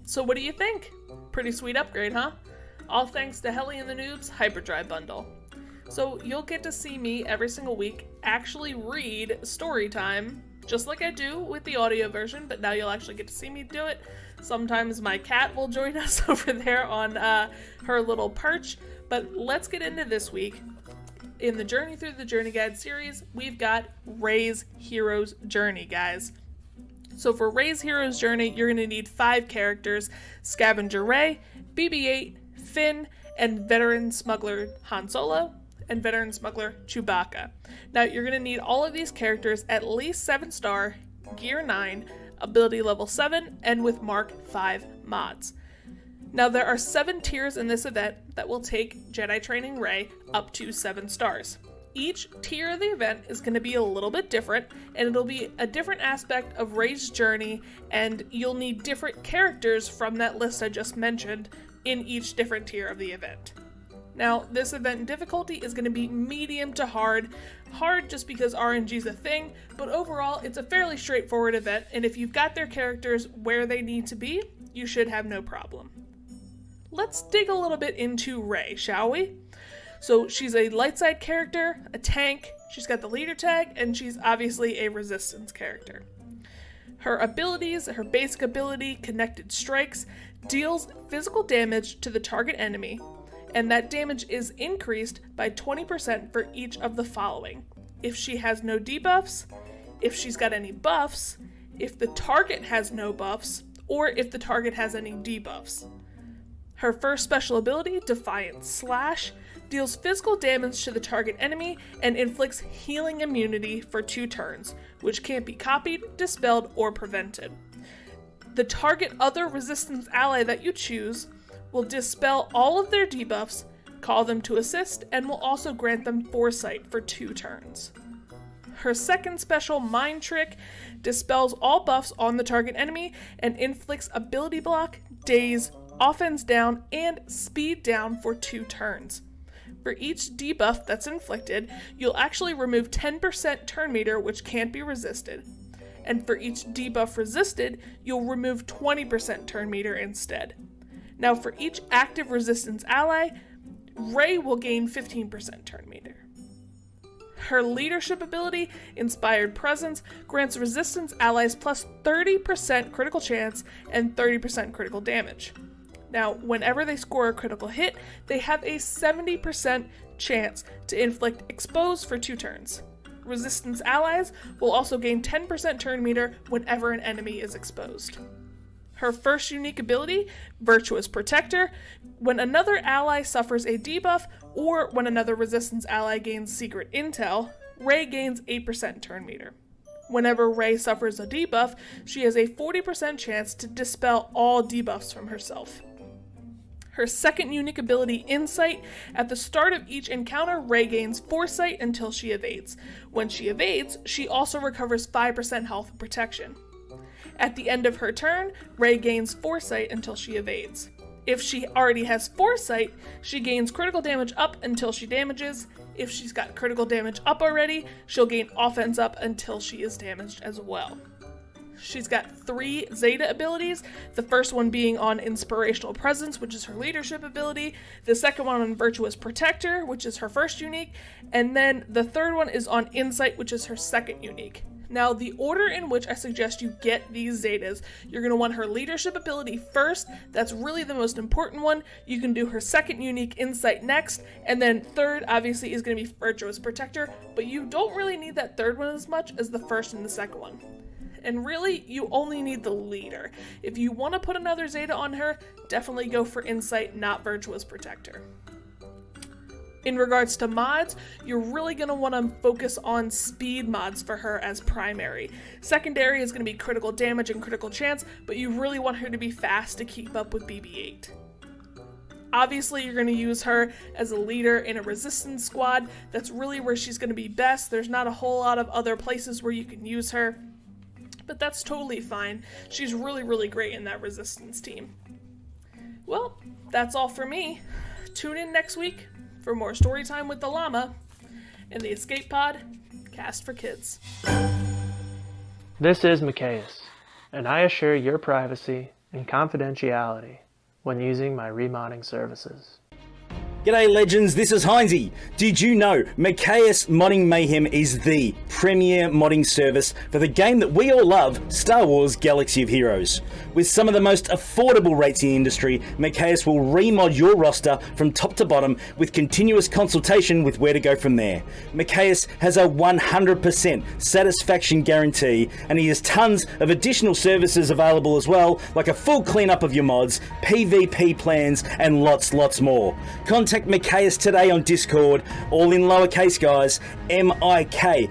So what do you think? Pretty sweet upgrade, huh? All thanks to Helly and the Noob's Hyperdrive Bundle. So you'll get to see me every single week actually read Storytime, just like I do with the audio version, but now you'll actually get to see me do it. Sometimes my cat will join us over there on her little perch, but let's get into this week. In the Journey Through the Journey Guide series, we've got Rey's Hero's Journey, guys. So for Rey's Hero's Journey, you're going to need 5 characters: Scavenger Rey, BB-8, Finn, and Veteran Smuggler Han Solo, and Veteran Smuggler Chewbacca. Now, you're going to need all of these characters at least 7-star, Gear 9, Ability Level 7, and with Mark 5 mods. Now, there are 7 tiers in this event that will take Jedi Training Rey up to 7 stars. Each tier of the event is going to be a little bit different, and it'll be a different aspect of Rey's journey, and you'll need different characters from that list I just mentioned in each different tier of the event. Now, this event difficulty is going to be medium to hard. Hard just because RNG is a thing, but overall it's a fairly straightforward event, and if you've got their characters where they need to be, you should have no problem. Let's dig a little bit into Rey, shall we? So she's a light side character, a tank, she's got the leader tag, and she's obviously a resistance character. Her abilities, her basic ability, Connected Strikes, deals physical damage to the target enemy, and that damage is increased by 20% for each of the following: if she has no debuffs, if she's got any buffs, if the target has no buffs, or if the target has any debuffs. Her first special ability, Defiant Slash, deals physical damage to the target enemy and inflicts healing immunity for 2 turns, which can't be copied, dispelled, or prevented. The target other resistance ally that you choose will dispel all of their debuffs, call them to assist, and will also grant them foresight for 2 turns. Her second special, Mind Trick, dispels all buffs on the target enemy and inflicts ability block, daze, offense down, and speed down for 2 turns. For each debuff that's inflicted, you'll actually remove 10% turn meter, which can't be resisted. And for each debuff resisted, you'll remove 20% turn meter instead. Now for each active resistance ally, Rey will gain 15% turn meter. Her leadership ability, Inspired Presence, grants resistance allies plus 30% critical chance and 30% critical damage. Now, whenever they score a critical hit, they have a 70% chance to inflict Expose for 2 turns. Resistance allies will also gain 10% turn meter whenever an enemy is exposed. Her first unique ability, Virtuous Protector, when another ally suffers a debuff or when another resistance ally gains secret intel, Rey gains 8% turn meter. Whenever Rey suffers a debuff, she has a 40% chance to dispel all debuffs from herself. Her second unique ability, Insight, at the start of each encounter, Rey gains Foresight until she evades. When she evades, she also recovers 5% health and protection. At the end of her turn, Rey gains Foresight until she evades. If she already has Foresight, she gains critical damage up until she damages. If she's got critical damage up already, she'll gain offense up until she is damaged as well. She's got 3 Zeta abilities, the first one being on Inspirational Presence, which is her leadership ability, the second one on Virtuous Protector, which is her first unique, and then the third one is on Insight, which is her second unique. Now, the order in which I suggest you get these Zetas, you're going to want her leadership ability first. That's really the most important one. You can do her second unique, Insight, next, and then third, obviously, is going to be Virtuous Protector, but you don't really need that third one as much as the first and the second one. And really, you only need the leader. If you want to put another Zeta on her, definitely go for Insight, not Virtuous Protector. In regards to mods, you're really going to want to focus on speed mods for her as primary. Secondary is going to be critical damage and critical chance, but you really want her to be fast to keep up with BB-8. Obviously, you're going to use her as a leader in a resistance squad. That's really where she's going to be best. There's not a whole lot of other places where you can use her, but that's totally fine. She's really, really great in that resistance team. Well, that's all for me. Tune in next week for more story time with the Llama and the Escape Pod Cast for Kids. This is Micaeus, and I assure your privacy and confidentiality when using my remodding services. G'day legends, this is Heinzie. Did you know Micaeus Modding Mayhem is the premier modding service for the game that we all love, Star Wars Galaxy of Heroes? With some of the most affordable rates in the industry, Micaeus will remod your roster from top to bottom with continuous consultation with where to go from there. Micaeus has a 100% satisfaction guarantee, and he has tons of additional services available as well, like a full cleanup of your mods, PvP plans, and lots more. Contact Micaeus today on Discord, all in lowercase guys, MIKAYAS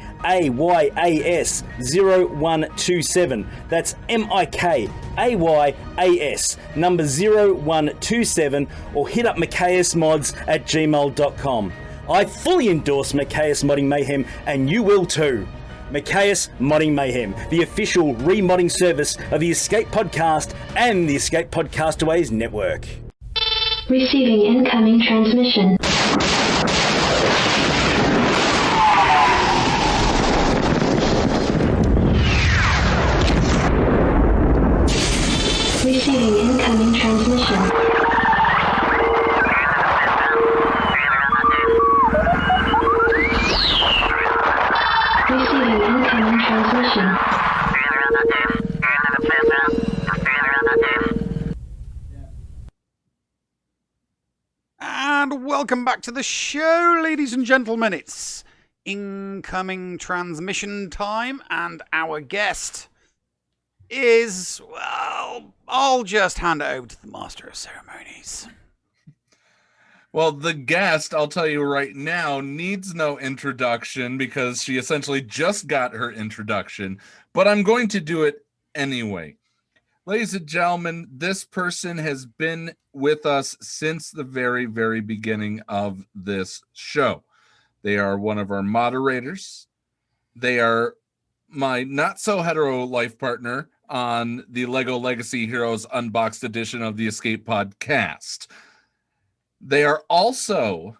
0127. That's MIKAYAS number 0127, or hit up micaeusmods@gmail.com. I fully endorse Micaeus Modding Mayhem, and you will too. Micaeus Modding Mayhem, the official remodding service of the Escape Podcast and the Escape Podcastaways network. Receiving incoming transmission. Receiving incoming transmission. Receiving incoming transmission. And welcome back to the show, ladies and gentlemen. It's incoming transmission time, and our guest is, well, I'll just hand it over to the Master of Ceremonies. Well, the guest, I'll tell you right now, needs no introduction because she essentially just got her introduction, but I'm going to do it anyway. Ladies and gentlemen, this person has been with us since the very, very beginning of this show. They are one of our moderators. They are my not-so-hetero life partner on the LEGO Legacy Heroes Unboxed edition of the Escape Podcast. They are also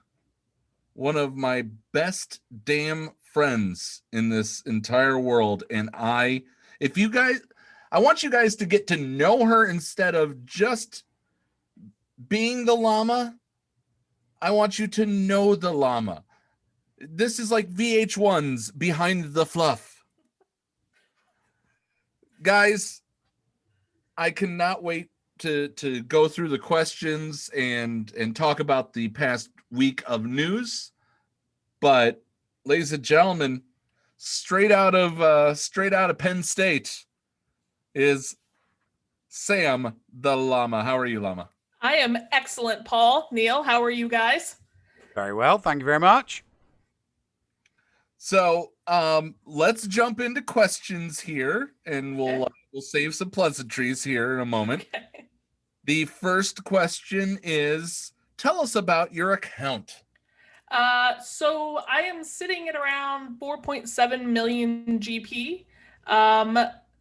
one of my best damn friends in this entire world, and I want you guys to get to know her instead of just being the llama. I want you to know the llama. This is like VH1's Behind the Fluff. Guys, I cannot wait to go through the questions and talk about the past week of news. But ladies and gentlemen, straight out of Penn State is Sam the Llama. How are you, Llama? I am excellent, Paul. Neil, how are you guys? Very well, thank you very much. So let's jump into questions here, and we'll save some pleasantries here in a moment. Okay. The first question is, tell us about your account. So I am sitting at around 4.7 million GP.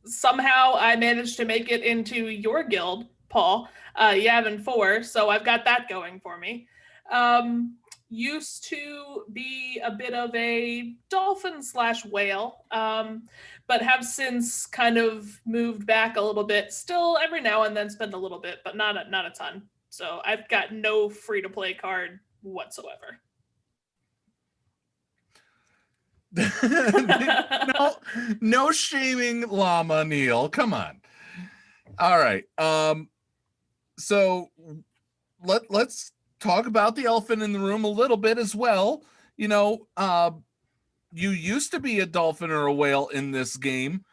Somehow I managed to make it into your guild, Paul, Yavin 4, so I've got that going for me. Used to be a bit of a dolphin / whale, but have since kind of moved back a little bit. Still every now and then spend a little bit, but not a ton. So I've got no free-to-play card whatsoever. No shaming Llama, Neil. Come on. All right. So let's talk about the elephant in the room a little bit as well. You know, you used to be a dolphin or a whale in this game.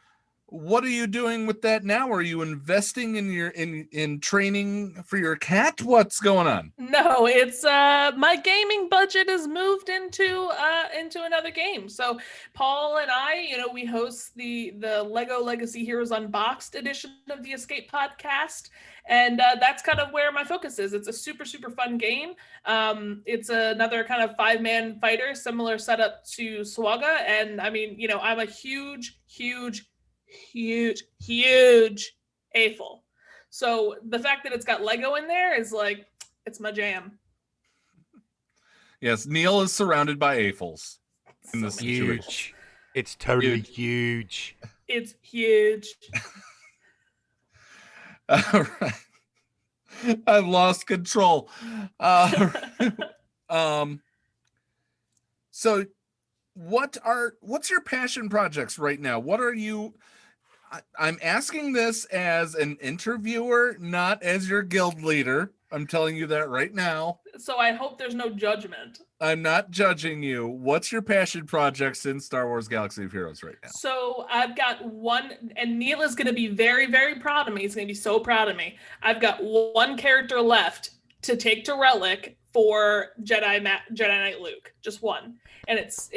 What are you doing with that now? Are you investing in your in training for your cat? What's going on? No, it's my gaming budget has moved into another game. So Paul and I, we host the LEGO Legacy Heroes Unboxed edition of the Escape Podcast, and that's kind of where my focus is. It's a super fun game. It's another kind of 5-man fighter, similar setup to SWGOH, and I mean, I'm a huge AFL. So the fact that it's got Lego in there is like, it's my jam. Yes, Neil is surrounded by AFLs in this situation. Huge. It's totally huge. It's huge. All right. I've lost control. So what's your passion projects right now? What are you... I'm asking this as an interviewer, not as your guild leader. I'm telling you that right now. So I hope there's no judgment. I'm not judging you. What's your passion projects in Star Wars Galaxy of Heroes right now? So I've got one, and Neil is going to be very, very proud of me. He's going to be so proud of me. I've got one character left to take to Relic for Jedi Knight Luke. Just one. And it's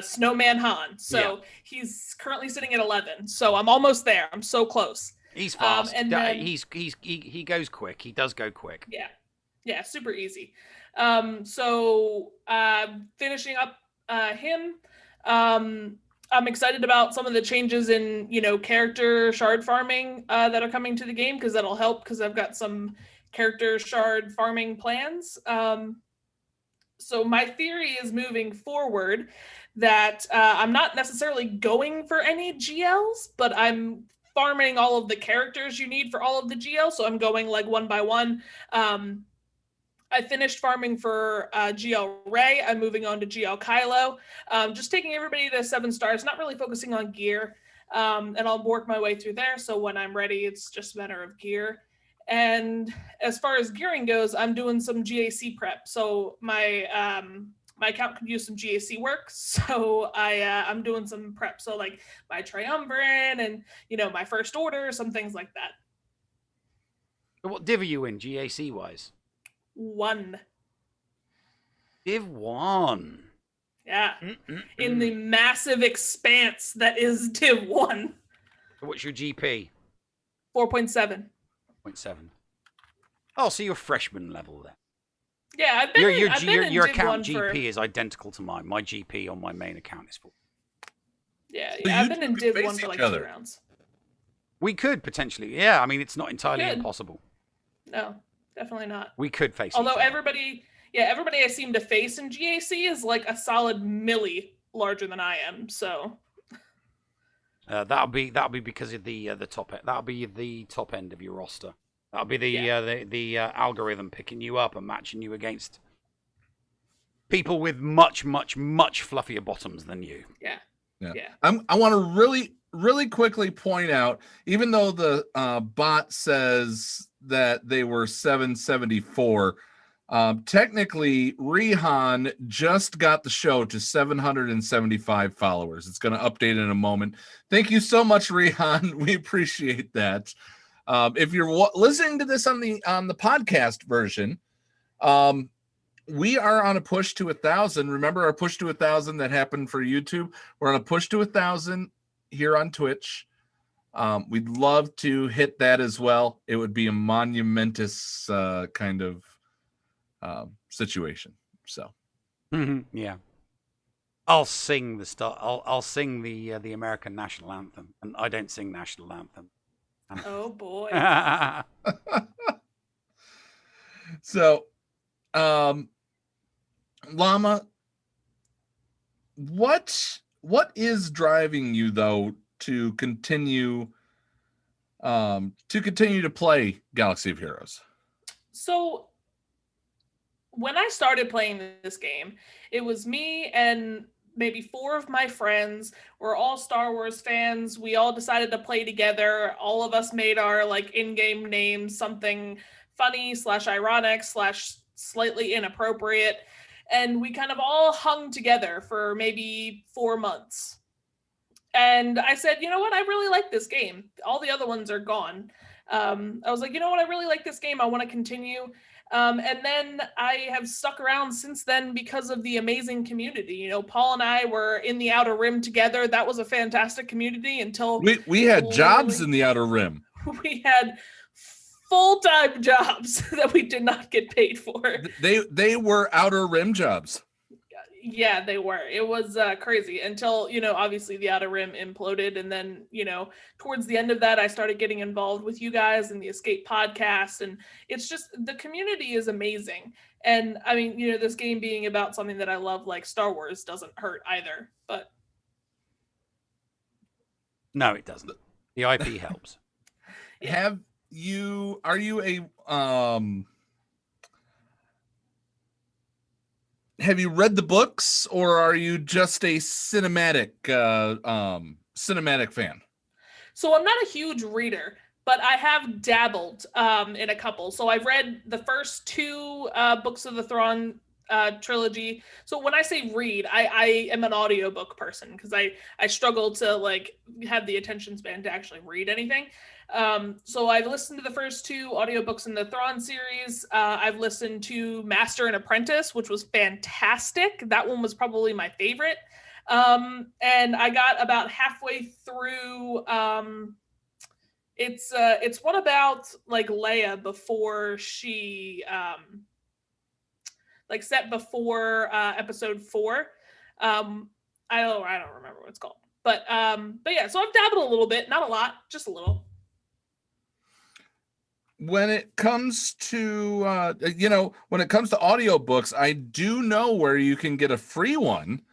Snowman Han. So he's currently sitting at 11. So I'm almost there. I'm so close. He's fast. And then, he goes quick. He does go quick. Yeah, super easy. So finishing up him. I'm excited about some of the changes in character shard farming that are coming to the game, because that'll help, because I've got some character shard farming plans. So my theory is moving forward that I'm not necessarily going for any GLs, but I'm farming all of the characters you need for all of the GLs. So I'm going like one by one. I finished farming for GL Rey. I'm moving on to GL Kylo. Just taking everybody to 7 stars, not really focusing on gear. And I'll work my way through there. So when I'm ready, it's just a matter of gear. And as far as gearing goes, I'm doing some GAC prep. So my account could use some GAC work. So I'm doing some prep. So like my Triumvirate and, my First Order, some things like that. What div are you in, GAC wise? 1. Div 1. Yeah. In the massive expanse that is Div 1. What's your GP? 4.7. 0.7. Oh, so you're freshman level then. Yeah, I've been in your Div account 1 GP is identical to mine. My GP on my main account is 4. Yeah, So I've you been two in could Div face 1 for each like other. 2 rounds. We could potentially. Yeah, I mean, it's not entirely could. impossible. No, definitely not. We could face Although each other. everybody I seem to face in GAC is like a solid milli larger than I am. So That'll be because of the top end. That'll be the top end of your roster. That'll be the algorithm picking you up and matching you against people with much fluffier bottoms than you. Yeah. I want to really quickly point out, even though the bot says that they were 774, technically Rehan just got the show to 775 followers. It's going to update in a moment. Thank you so much, Rehan. We appreciate that. If you're listening to this on the podcast version, we are on a push to 1,000. Remember our push to 1,000 that happened for YouTube? We're on a push to 1,000 here on Twitch. We'd love to hit that as well. It would be a monumentous kind of situation. So, yeah, I'll sing the I'll sing the American national anthem, and I don't sing national anthem. Oh boy. So, Llama, what is driving you though to continue to play Galaxy of Heroes? So when I started playing this game, it was me and maybe 4 of my friends. We're all Star Wars fans. We all decided to play together. All of us made our like in-game names something funny / ironic / slightly inappropriate. And we kind of all hung together for maybe 4 months. And I said, you know what? I really like this game. All the other ones are gone. I was like, you know what? I really like this game. I want to continue. And then I have stuck around since then because of the amazing community. You know, Paul and I were in the Outer Rim together. That was a fantastic community until we had jobs in the Outer Rim. We had full-time jobs that we did not get paid for. They were Outer Rim jobs. Yeah, they were. It was crazy until, you know, obviously the Outer Rim imploded. And then, you know, towards the end of that, I started getting involved with you guys in the Escape podcast. And it's just, the community is amazing. And I mean, you know, this game being about something that I love, like Star Wars, doesn't hurt either. But no, it doesn't. The IP helps. Yeah. Are you a have you read the books, or are you just a cinematic fan? So I'm not a huge reader, but I have dabbled in a couple. So I've read the first 2 books of the Thrawn trilogy. So when I say read, I am an audiobook person because I struggle to like have the attention span to actually read anything. So I've listened to the first 2 audiobooks in the Thrawn series. I've listened to Master and Apprentice, which was fantastic. That one was probably my favorite. And I got about halfway through. It's one about like Leia before she like set before episode 4. I don't remember what it's called. But yeah, so I've dabbled a little bit, not a lot, just a little. When it comes to audiobooks, I do know where you can get a free one.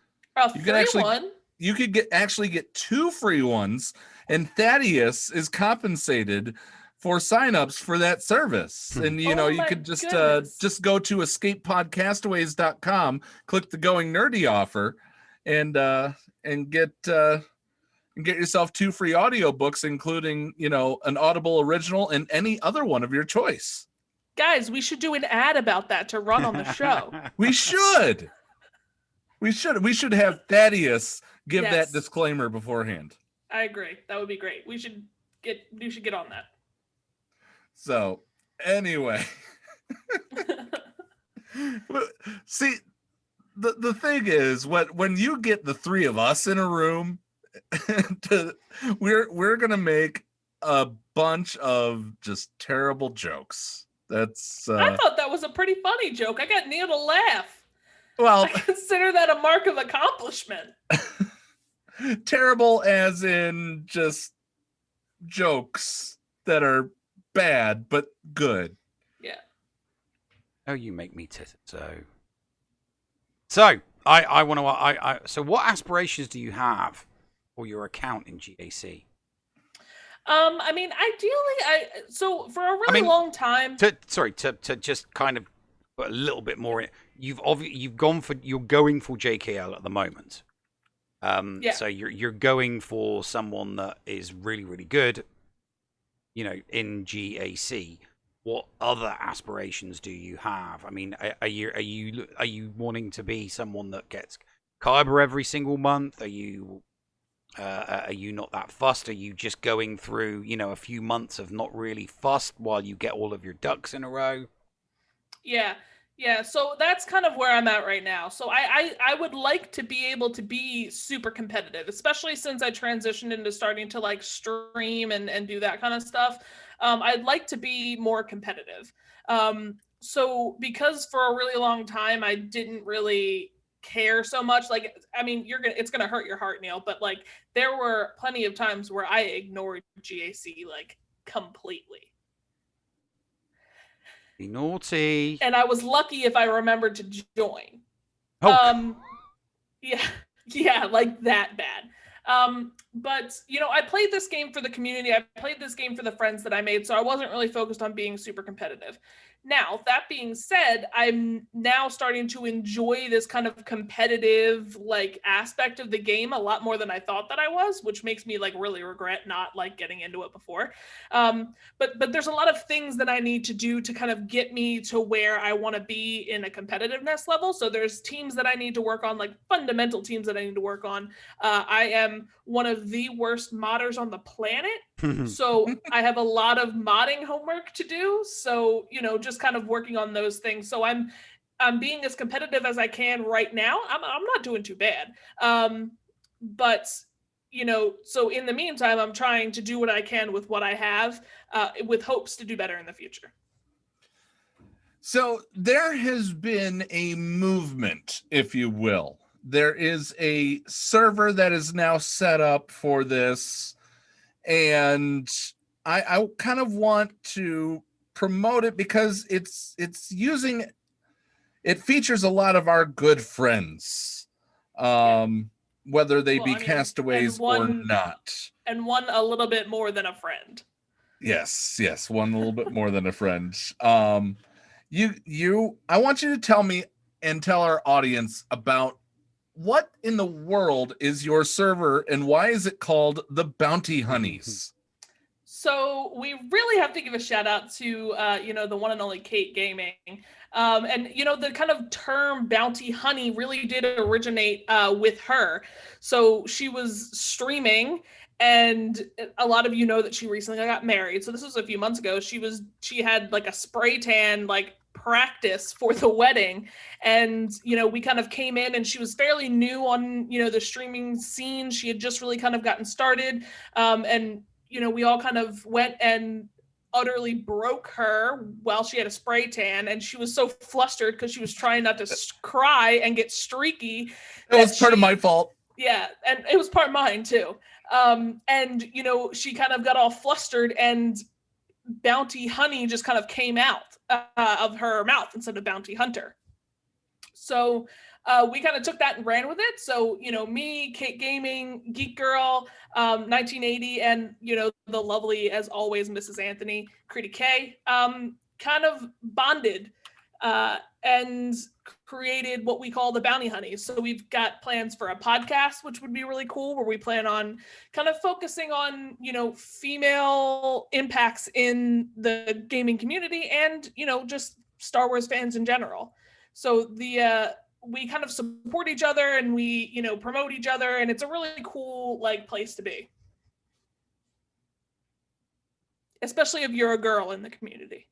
You could actually get 2 free ones, and Thaddeus is compensated for signups for that service. And you could just go to escapepodcastaways.com, click the Going Nerdy offer, and get yourself 2 free audiobooks, including, an Audible original and any other one of your choice. Guys, we should do an ad about that to run on the show. We should have Thaddeus give Yes. that disclaimer beforehand. I agree. That would be great. You should get on that. So anyway, see, the thing is, when you get the 3 of us in a room, we're gonna make a bunch of just terrible jokes. That's I thought that was a pretty funny joke. I got Neil to laugh. Well, I consider that a mark of accomplishment. Terrible as in just jokes that are bad but good. Yeah. Oh, you make me So I want to. So what aspirations do you have for your account in GAC? I mean, ideally, so for a really long time. To just kind of put a little bit more in. You're going for JKL at the moment. Yeah. So you're going for someone that is really, really good, in GAC. What other aspirations do you have? I mean, are you wanting to be someone that gets Kyber every single month? Are you not that fussed? Are you just going through, a few months of not really fussed while you get all of your ducks in a row? Yeah, so that's kind of where I'm at right now. So I would like to be able to be super competitive, especially since I transitioned into starting to like stream and do that kind of stuff. I'd like to be more competitive. So because for a really long time I didn't really care so much, like, I mean, it's gonna hurt your heart, Neil, but like there were plenty of times where I ignored GAC like completely. Be naughty. And I was lucky if I remembered to join. Oh. Yeah, like that bad. But I played this game for the community. I played this game for the friends that I made, so I wasn't really focused on being super competitive. Now, that being said, I'm now starting to enjoy this kind of competitive like aspect of the game a lot more than I thought that I was, which makes me like really regret not like getting into it before. But there's a lot of things that I need to do to kind of get me to where I want to be in a competitiveness level. So there's teams that I need to work on, like fundamental teams that I need to work on. I am one of the worst modders on the planet. So I have a lot of modding homework to do. So, just kind of working on those things. So I'm being as competitive as I can right now. I'm not doing too bad. But so in the meantime, I'm trying to do what I can with what I have, with hopes to do better in the future. So there has been a movement, if you will. There is a server that is now set up for this, and I kind of want to promote it because it features a lot of our good friends, whether they be Castaways or not. And one a little bit more than a friend. Yes, one a little bit more than a friend. I want you to tell me and tell our audience about what in the world is your server and why is it called the Bounty Honeys? So we really have to give a shout out to, the one and only Kate Gaming. And, the kind of term bounty honey really did originate with her. So she was streaming, and a lot of you know that she recently got married. So this was a few months ago. She had like a spray tan, like practice for the wedding. And, we kind of came in and she was fairly new on, the streaming scene. She had just really kind of gotten started. And we all kind of went and utterly broke her while she had a spray tan, and she was so flustered because she was trying not to cry and get streaky. It was part of my fault. Yeah, and it was part of mine too. And she kind of got all flustered, and Bounty Honey just kind of came out of her mouth instead of Bounty Hunter. So we kind of took that and ran with it. So, me, Kate Gaming, Geek Girl, 1980, and, the lovely, as always, Mrs. Anthony, Critty K, kind of bonded and created what we call the Bounty Honeys. So we've got plans for a podcast, which would be really cool, where we plan on kind of focusing on, female impacts in the gaming community and, just Star Wars fans in general. So we kind of support each other and we, promote each other, and it's a really cool place to be. Especially if you're a girl in the community.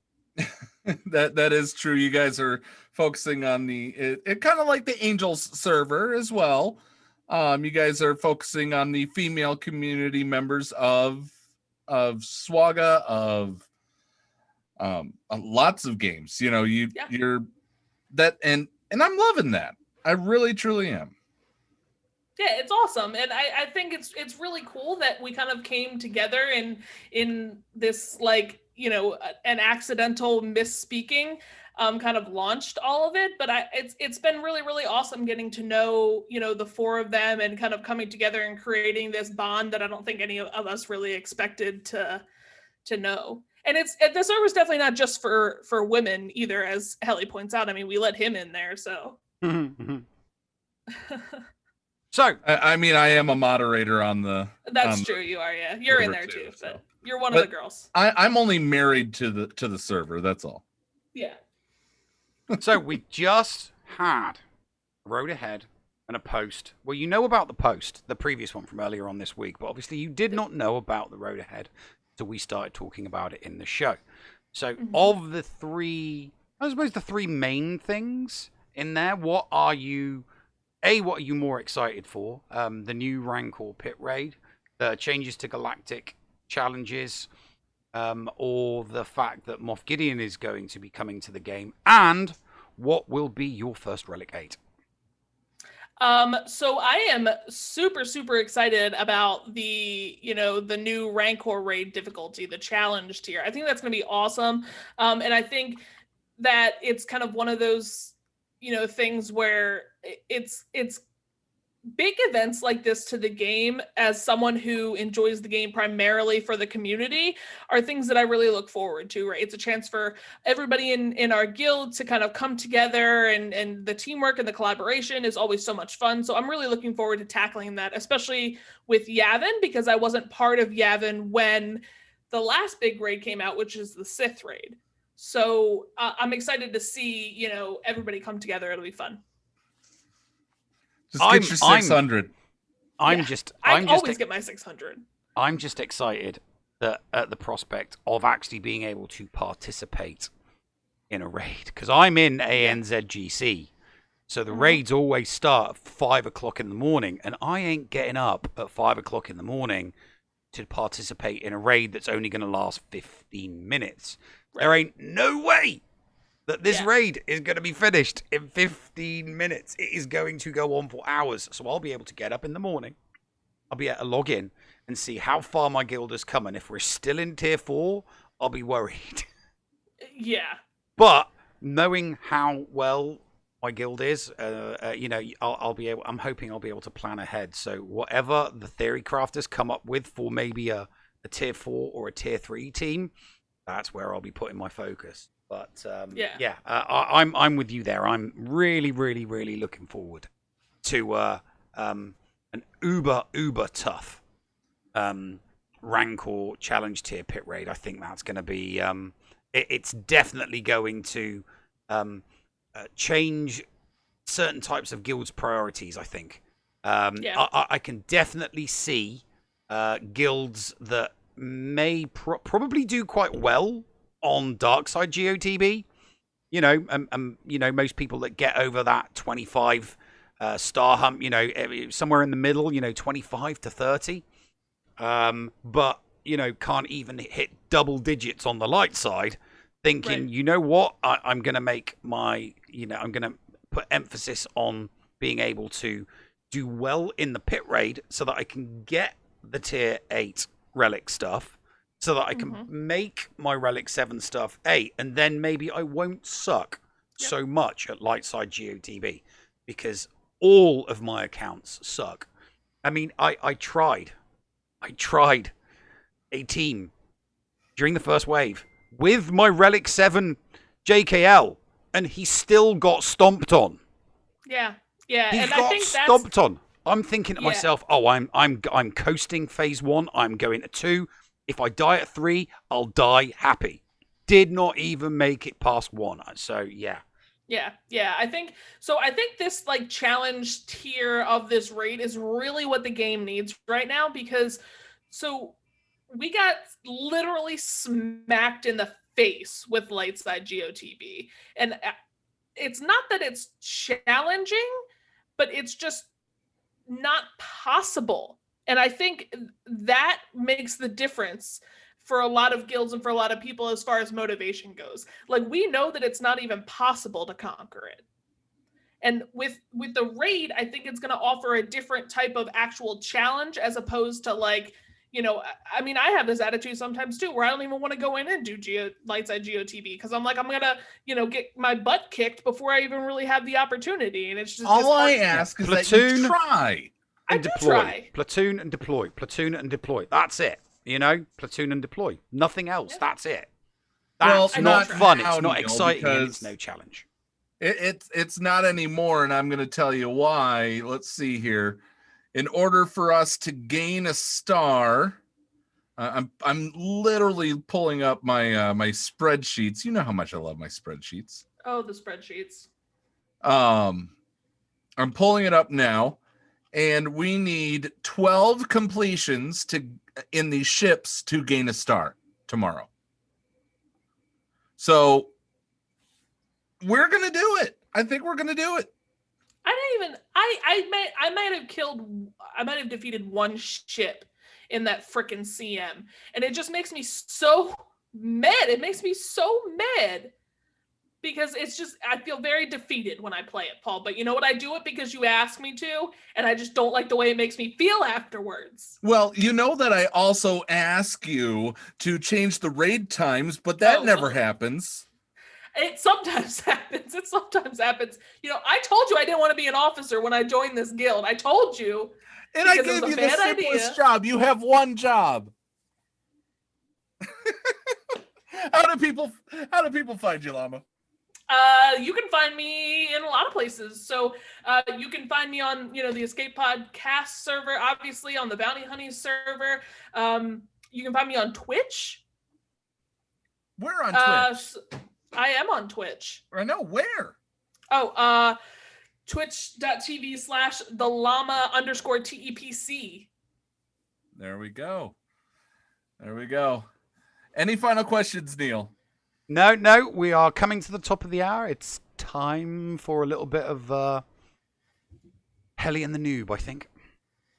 That is true. You guys are focusing on it kind of like the Angels server as well. You guys are focusing on the female community members of SWGOH, of lots of games. You know, you're that, and I'm loving that. I really truly am. Yeah, it's awesome, and I think it's really cool that we kind of came together in this, like, you know, an accidental misspeaking kind of launched all of it. But it's been really, really awesome getting to know, you know, the four of them and kind of coming together and creating this bond that I don't think any of us really expected to know. And the server's definitely not just for women either, as Helly points out. I mean, we let him in there, so. So, I mean, I am a moderator on the. That's true. You are, yeah. You're in there too, but you're one of the girls. I'm only married to the server. That's all. Yeah. So we just had a road ahead and a post. Well, you know about the post, the previous one from earlier on this week, but obviously you did not know about the road ahead until we started talking about it in the show. So of the three, I suppose the three main things in there, what are you more excited for? The new Rancor pit raid, the changes to Galactic Challenges, or the fact that Moff Gideon is going to be coming to the game, and what will be your first Relic 8? So I am super, super excited about the new Rancor raid difficulty, the challenge tier. I think that's going to be awesome. And I think that it's kind of one of those, things where it's big events like this to the game, as someone who enjoys the game primarily for the community, are things that I really look forward to, right? It's a chance for everybody in our guild to kind of come together, and the teamwork and the collaboration is always so much fun. So I'm really looking forward to tackling that, especially with Yavin, because I wasn't part of Yavin when the last big raid came out, which is the Sith raid. So I'm excited to see, everybody come together. It'll be fun. Just get your 600. I always get my 600. I'm just excited at the prospect of actually being able to participate in a raid, because I'm in ANZGC, so the raids always start at 5 o'clock in the morning, and I ain't getting up at 5 o'clock in the morning to participate in a raid that's only going to last 15 minutes. Right. There ain't no way that this raid is going to be finished in 15 minutes. It is going to go on for hours. So I'll be able to get up in the morning. I'll be able to log in and see how far my guild has come. And if we're still in tier 4, I'll be worried. Yeah. But knowing how well my guild is, I'll be able. I'm hoping I'll be able to plan ahead. So whatever the theory crafters come up with for maybe a tier 4 or a tier 3 team, that's where I'll be putting my focus. But I'm with you there. I'm really, really, really looking forward to an uber tough Rancor challenge tier pit raid. I think that's going to be it's definitely going to change certain types of guilds' priorities. I think I can definitely see guilds that may probably do quite well on dark side GOTB, most people that get over that 25 star hump, somewhere in the middle, 25 to 30, but can't even hit double digits on the light side, thinking, what, I'm gonna make my, I'm gonna put emphasis on being able to do well in the pit raid so that I can get the tier 8 relic stuff, so that I can make my Relic 7 stuff 8, and then maybe I won't suck so much at light side GOTB, because all of my accounts suck. I mean, I tried a team during the first wave with my Relic 7 JKL, and he still got stomped on. Yeah. He and got I think stomped on. I'm thinking to myself, I'm coasting phase 1. I'm going to 2. If I die at 3, I'll die happy. Did not even make it past 1. So yeah. Yeah. I think this challenge tier of this raid is really what the game needs right now, because we got literally smacked in the face with light side GOTB, and it's not that it's challenging, but it's just not possible And I think that makes the difference for a lot of guilds and for a lot of people as far as motivation goes. Like, we know that it's not even possible to conquer it. And with the raid, I think it's going to offer a different type of actual challenge as opposed to, like, you know, I mean, I have this attitude sometimes too, where I don't even want to go in and do Lightside GOTV because I'm like, I'm going to, you know, get my butt kicked before I even really have the opportunity. And it's just all I ask is that you try. And deploy. Platoon and deploy. Platoon and deploy. That's it. You know, platoon and deploy. Nothing else. That's it. That's not fun. It's not exciting. And it's no challenge. It's not anymore, and I'm going to tell you why. Let's see here. In order for us to gain a star, I'm literally pulling up my my spreadsheets. You know how much I love my spreadsheets. Oh, the spreadsheets. I'm pulling it up now, and we need 12 completions in these ships to gain a star tomorrow. So we're gonna do it. I think we're gonna do it. I might have defeated one ship in that frickin' CM, and it just makes me so mad. It makes me so mad because it's just, I feel very defeated when I play it, Paul. But you know what? I do it because you asked me to, and I just don't like the way it makes me feel afterwards. Well, you know that I also ask you to change the raid times, but that never happens. It sometimes happens. It sometimes happens. You know, I told you I didn't want to be an officer when I joined this guild. I told you. And I gave you the simplest job. You have one job. How do people find you, Llama? You can find me in a lot of places. So you can find me on, you know, the Escape Podcast server, obviously on the Bounty Honeys server. You can find me on Twitch. We're on Twitch. I am on Twitch. I know, where? Oh, twitch.tv/the_llama_TEPC. There we go. There we go. Any final questions, Neil? No, we are coming to the top of the hour. It's time for a little bit of Helly and the Noob, I think.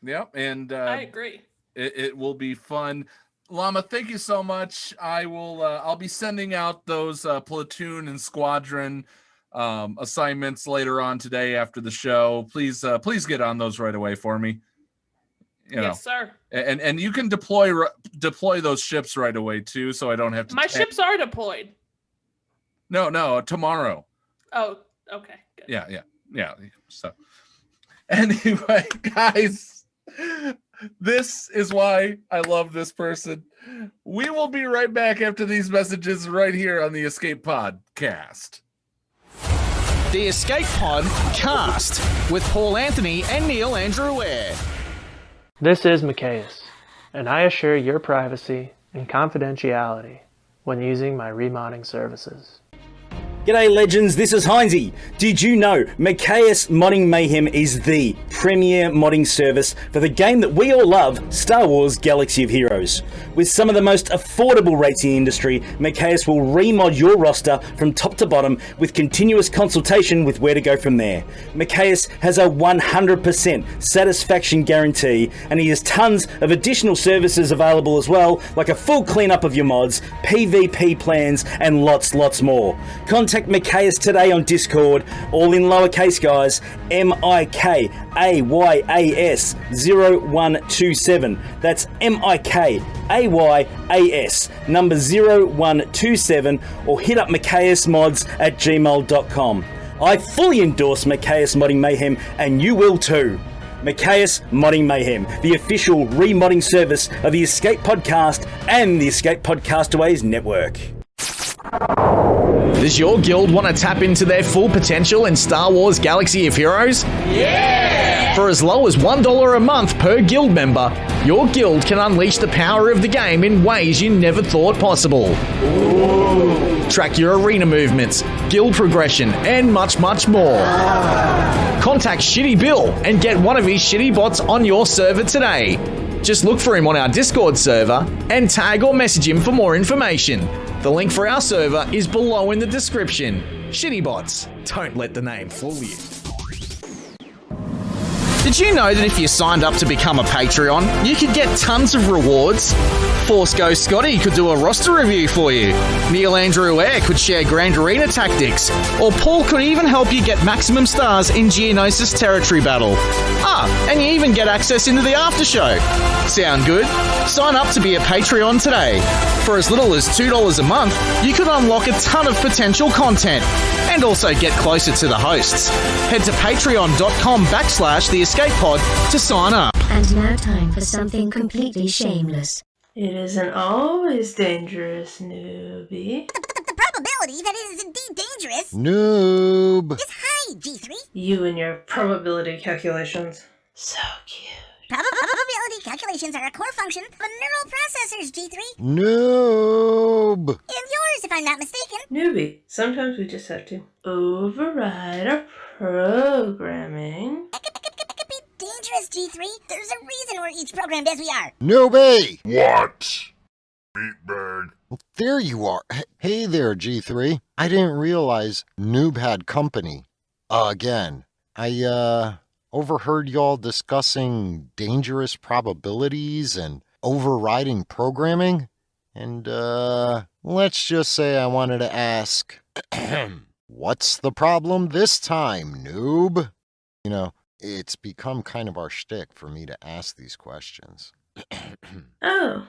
Yep, and I agree. It will be fun. Llama, thank you so much. I'll be sending out those platoon and squadron assignments later on today after the show. Please get on those right away for me. Yes, sir. And you can deploy those ships right away too, so I don't have to. My ships are deployed. No, tomorrow. Oh, okay. Good. Yeah. So, anyway, guys, this is why I love this person. We will be right back after these messages right here on the Escape Podcast. The Escape Pod Cast with Paul Anthony and Neil Andrew Ware. This is Micaeus, and I assure your privacy and confidentiality when using my remodding services. G'day legends, this is Heinzie. Did you know Micaeus Modding Mayhem is the premier modding service for the game that we all love, Star Wars Galaxy of Heroes? With some of the most affordable rates in the industry, Micaeus will remod your roster from top to bottom with continuous consultation with where to go from there. Micaeus has a 100% satisfaction guarantee, and he has tons of additional services available as well, like a full cleanup of your mods, PvP plans, and lots more. Contact Micaeus today on Discord, all in lowercase, guys, MIKAYAS 0127. That's MIKAYAS number 0127, or hit up micaeusmods@gmail.com. I fully endorse Micaeus Modding Mayhem, and you will too. Micaeus Modding Mayhem, the official remodding service of the Escape Podcast and the Escape Podcastaways network. Does your guild want to tap into their full potential in Star Wars Galaxy of Heroes? Yeah! For as low as $1 a month per guild member, your guild can unleash the power of the game in ways you never thought possible. Ooh. Track your arena movements, guild progression, and much more. Contact ShittyBill and get one of his shitty bots on your server today. Just look for him on our Discord server and tag or message him for more information. The link for our server is below in the description. Shitty bots, don't let the name fool you. Did you know that if you signed up to become a Patreon, you could get tons of rewards? Force Ghost Scotty could do a roster review for you. Neil Andrew Air could share Grand Arena tactics. Or Paul could even help you get maximum stars in Geonosis Territory Battle. And you even get access into the after show. Sound good? Sign up to be a Patreon today. For as little as $2 a month, you could unlock a ton of potential content and also get closer to the hosts. Head to patreon.com/The Escape Pod to sign up. And now time for something completely shameless. It isn't always dangerous, newbie. The probability that it is indeed dangerous Noob. is high, G3. You and your probability calculations. So cute. Probability calculations are a core function of neural processors, G3. Noob. And yours, if I'm not mistaken. Newbie, sometimes we just have to override our programming. Dangerous, G3. There's a reason we're each programmed as we are. Newbie. What? Meatbag. Well, there you are. Hey there, G3. I didn't realize Noob had company. Again. I overheard y'all discussing dangerous probabilities and overriding programming. And let's just say I wanted to ask, what's the problem this time, Noob? You know, it's become kind of our shtick for me to ask these questions. Oh,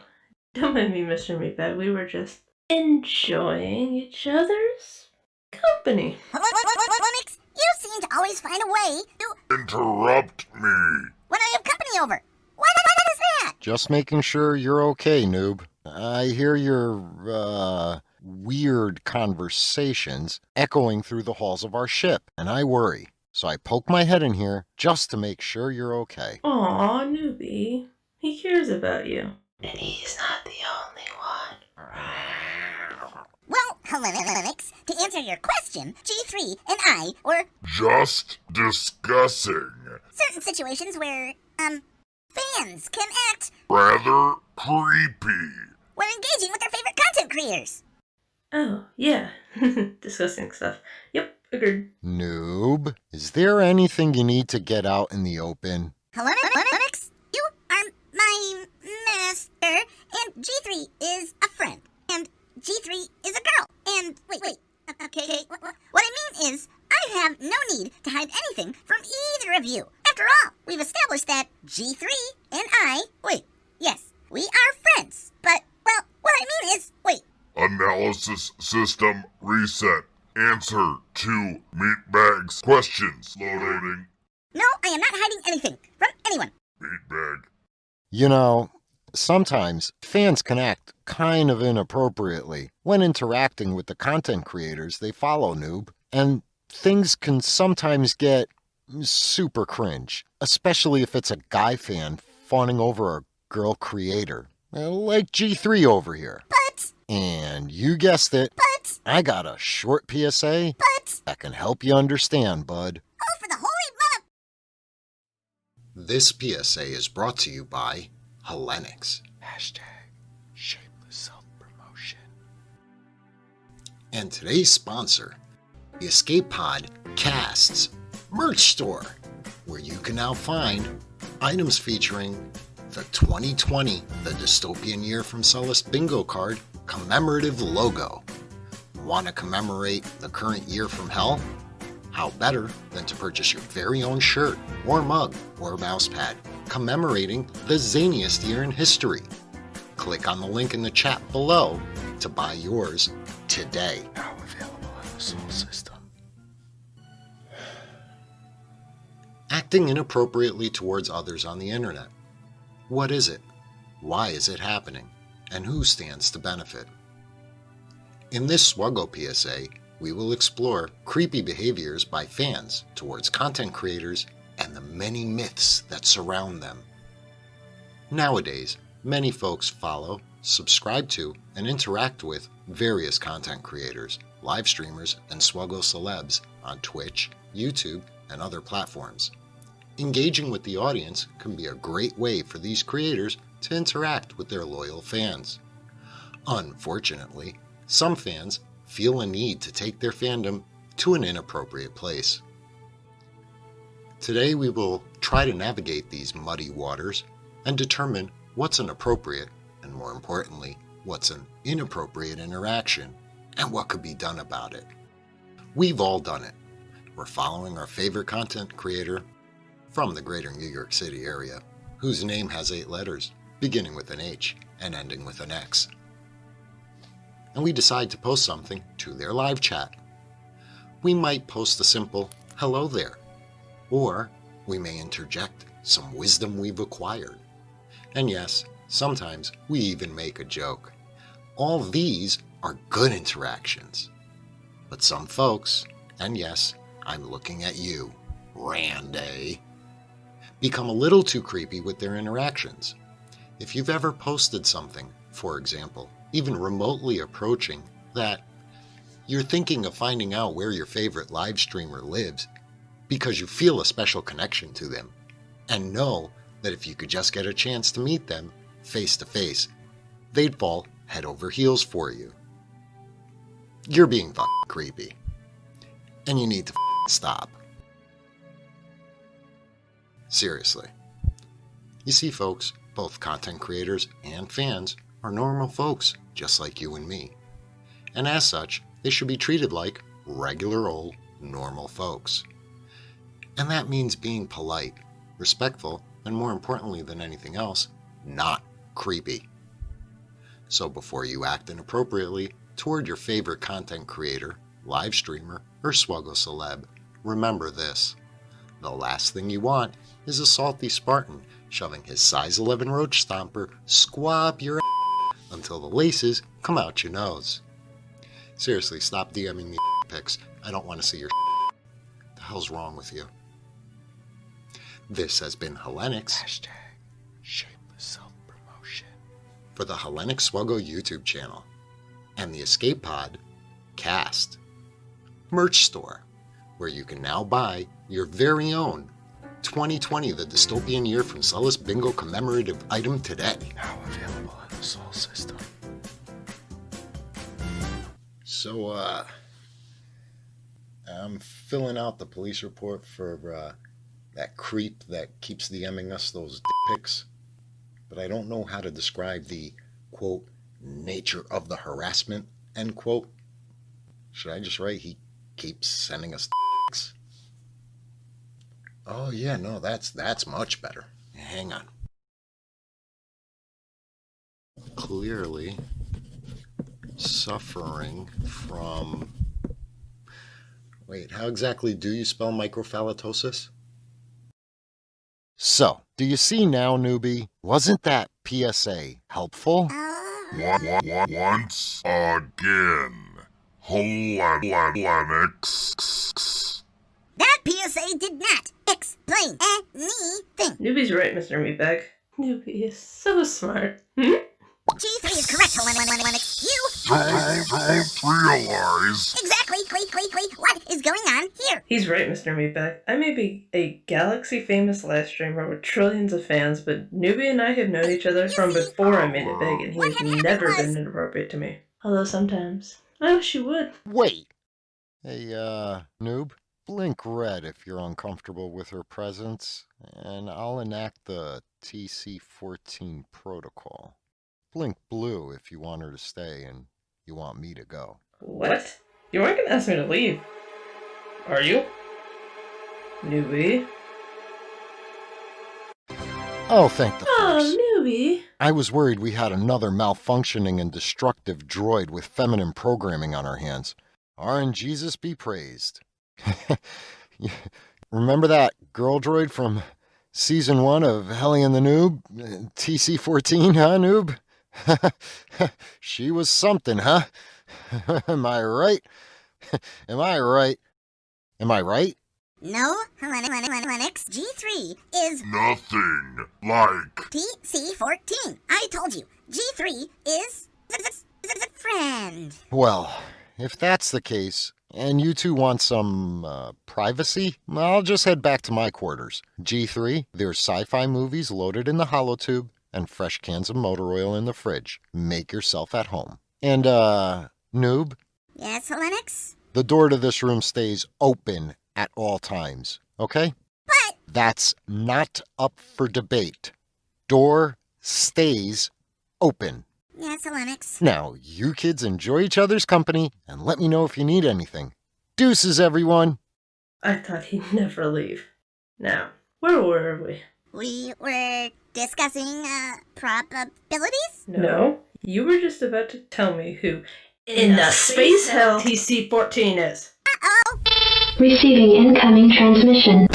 don't mind me, Mr. Meatbag. We were just enjoying each other's company. Linux, you seem to always find a way to interrupt me when I have company over. What is that? Just making sure you're okay, Noob. I hear your, weird conversations echoing through the halls of our ship, and I worry. So I poke my head in here just to make sure you're okay. Aw, Newbie. He cares about you. And he's not the only one. Well, hello, Linux. To answer your question, G3 and I were just discussing certain situations where, fans can act rather creepy when engaging with their favorite content creators. Oh, yeah. Discussing stuff. Yep, agreed. Noob, is there anything you need to get out in the open? Hello, Linux. You are my master, and G3 is a friend, and G3 is a girl, and wait. Okay, what I mean is, I have no need to hide anything from either of you. After all, we've established that G3 and I, yes, we are friends. But, well, what I mean is, analysis system reset. Answer to Meatbag's questions. Loading. No, I am not hiding anything from anyone. Meatbag. You know, sometimes fans can act kind of inappropriately when interacting with the content creators they follow, Noob. And things can sometimes get super cringe, especially if it's a guy fan fawning over a girl creator, like G3 over here. But... And you guessed it. But... I got a short PSA that can help you understand, bud. Oh, for the holy mother... This PSA is brought to you by Hellenics. #shameless self-promotion. And today's sponsor, the Escape Pod Casts merch store, where you can now find items featuring the 2020 The Dystopian Year from Sullust bingo card commemorative logo. Want to commemorate the current year from hell? How better than to purchase your very own shirt or mug or mousepad commemorating the zaniest year in history. Click on the link in the chat below to buy yours today. Now available in the Soul System. Acting inappropriately towards others on the internet. What is it? Why is it happening? And who stands to benefit? In this SWGOH PSA, we will explore creepy behaviors by fans towards content creators and the many myths that surround them. Nowadays, many folks follow, subscribe to, and interact with various content creators, live streamers, and SWGOH celebs on Twitch, YouTube, and other platforms. Engaging with the audience can be a great way for these creators to interact with their loyal fans. Unfortunately, some fans feel a need to take their fandom to an inappropriate place. Today we will try to navigate these muddy waters and determine what's an appropriate, and more importantly, what's an inappropriate interaction, and what could be done about it. We've all done it. We're following our favorite content creator from the greater New York City area, whose name has 8 letters, beginning with an H and ending with an X. And we decide to post something to their live chat. We might post a simple, "Hello there," or we may interject some wisdom we've acquired. And yes, sometimes we even make a joke. All these are good interactions. But some folks, and yes, I'm looking at you, Randy, become a little too creepy with their interactions. If you've ever posted something, for example, even remotely approaching that you're thinking of finding out where your favorite live streamer lives because you feel a special connection to them and know that if you could just get a chance to meet them face to face, they'd fall head over heels for you. You're being fucking creepy. And you need to stop. Seriously. You see, folks, both content creators and fans are normal folks just like you and me. And as such, they should be treated like regular old normal folks. And that means being polite, respectful, and more importantly than anything else, not creepy. So before you act inappropriately toward your favorite content creator, live streamer, or SWGOH celeb, remember this. The last thing you want is a salty Spartan shoving his size 11 roach stomper squab your until the laces come out your nose. Seriously, stop DMing me pics. I don't want to see your The hell's wrong with you? This has been Hellenix. #shameless self-promotion. For the Hellenix SWGOH YouTube channel and the Escape Pod Cast merch store, where you can now buy your very own 2020 The Dystopian Year from Celis Bingo commemorative item today. Now available in the Sol system. So, I'm filling out the police report for that creep that keeps DMing us those dick pics, but I don't know how to describe the, quote, nature of the harassment, end quote. Should I just write, he keeps sending us dicks? Oh yeah, no, that's much better. Hang on. Clearly suffering from... Wait, how exactly do you spell microphalatosis? So, do you see now, newbie? Wasn't that PSA helpful? Once again, Hellenix. That PSA did not explain anything. Newbie's right, Mr. Meatbag. Newbie is so smart. G3 is correct, Hellenix. I realize Exactly, what is going on here? He's right, Mr. Meatbag. I may be a galaxy-famous live streamer with trillions of fans, but Newbie and I have known each other from before I made it big, and he has never been inappropriate to me. Although sometimes, I wish you would. Wait! Hey, noob, blink red if you're uncomfortable with her presence, and I'll enact the TC-14 protocol. Blink blue if you want her to stay and you want me to go. What? You weren't gonna ask me to leave. Are you? Newbie? Oh, thank the force. Oh, Newbie. I was worried we had another malfunctioning and destructive droid with feminine programming on our hands. RNGesus be praised. Remember that girl droid from Season 1 of Helly and the Noob? TC-14, huh, noob? She was something, huh? Am I right? Am I right? Am I right? No, Hellenix G3 is nothing like TC-14. I told you, G3 is friend. Well, if that's the case, and you two want some privacy, I'll just head back to my quarters. G3, there's sci-fi movies loaded in the holotube and fresh cans of motor oil in the fridge. Make yourself at home. And, noob? Yes, Hellenix? The door to this room stays open at all times, okay? But That's not up for debate. Door stays open. Yeah, so Lennox. Now, you kids enjoy each other's company and let me know if you need anything. Deuces, everyone. I thought he'd never leave. Now, where were we? We were discussing, probabilities? No, you were just about to tell me who in the space hell TC-14 is. Uh-oh! Receiving incoming transmission.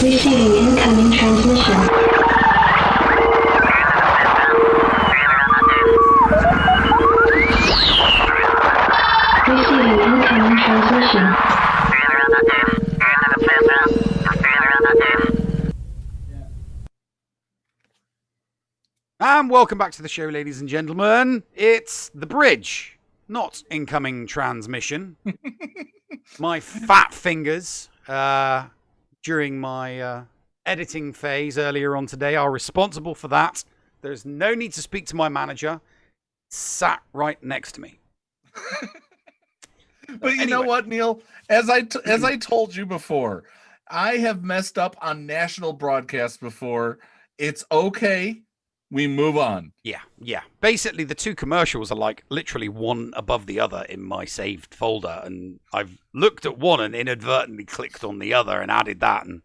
Receiving incoming transmission. Receiving incoming transmission. And welcome back to the show, ladies and gentlemen. It's the bridge, not incoming transmission. My fat fingers, during my editing phase earlier on today, are responsible for that. There's no need to speak to my manager. Sat right next to me. But you know what, Neil? As I told you before, I have messed up on national broadcasts before. It's okay. We move on. Yeah. Basically, the two commercials are like literally one above the other in my saved folder, and I've looked at one and inadvertently clicked on the other and added that, and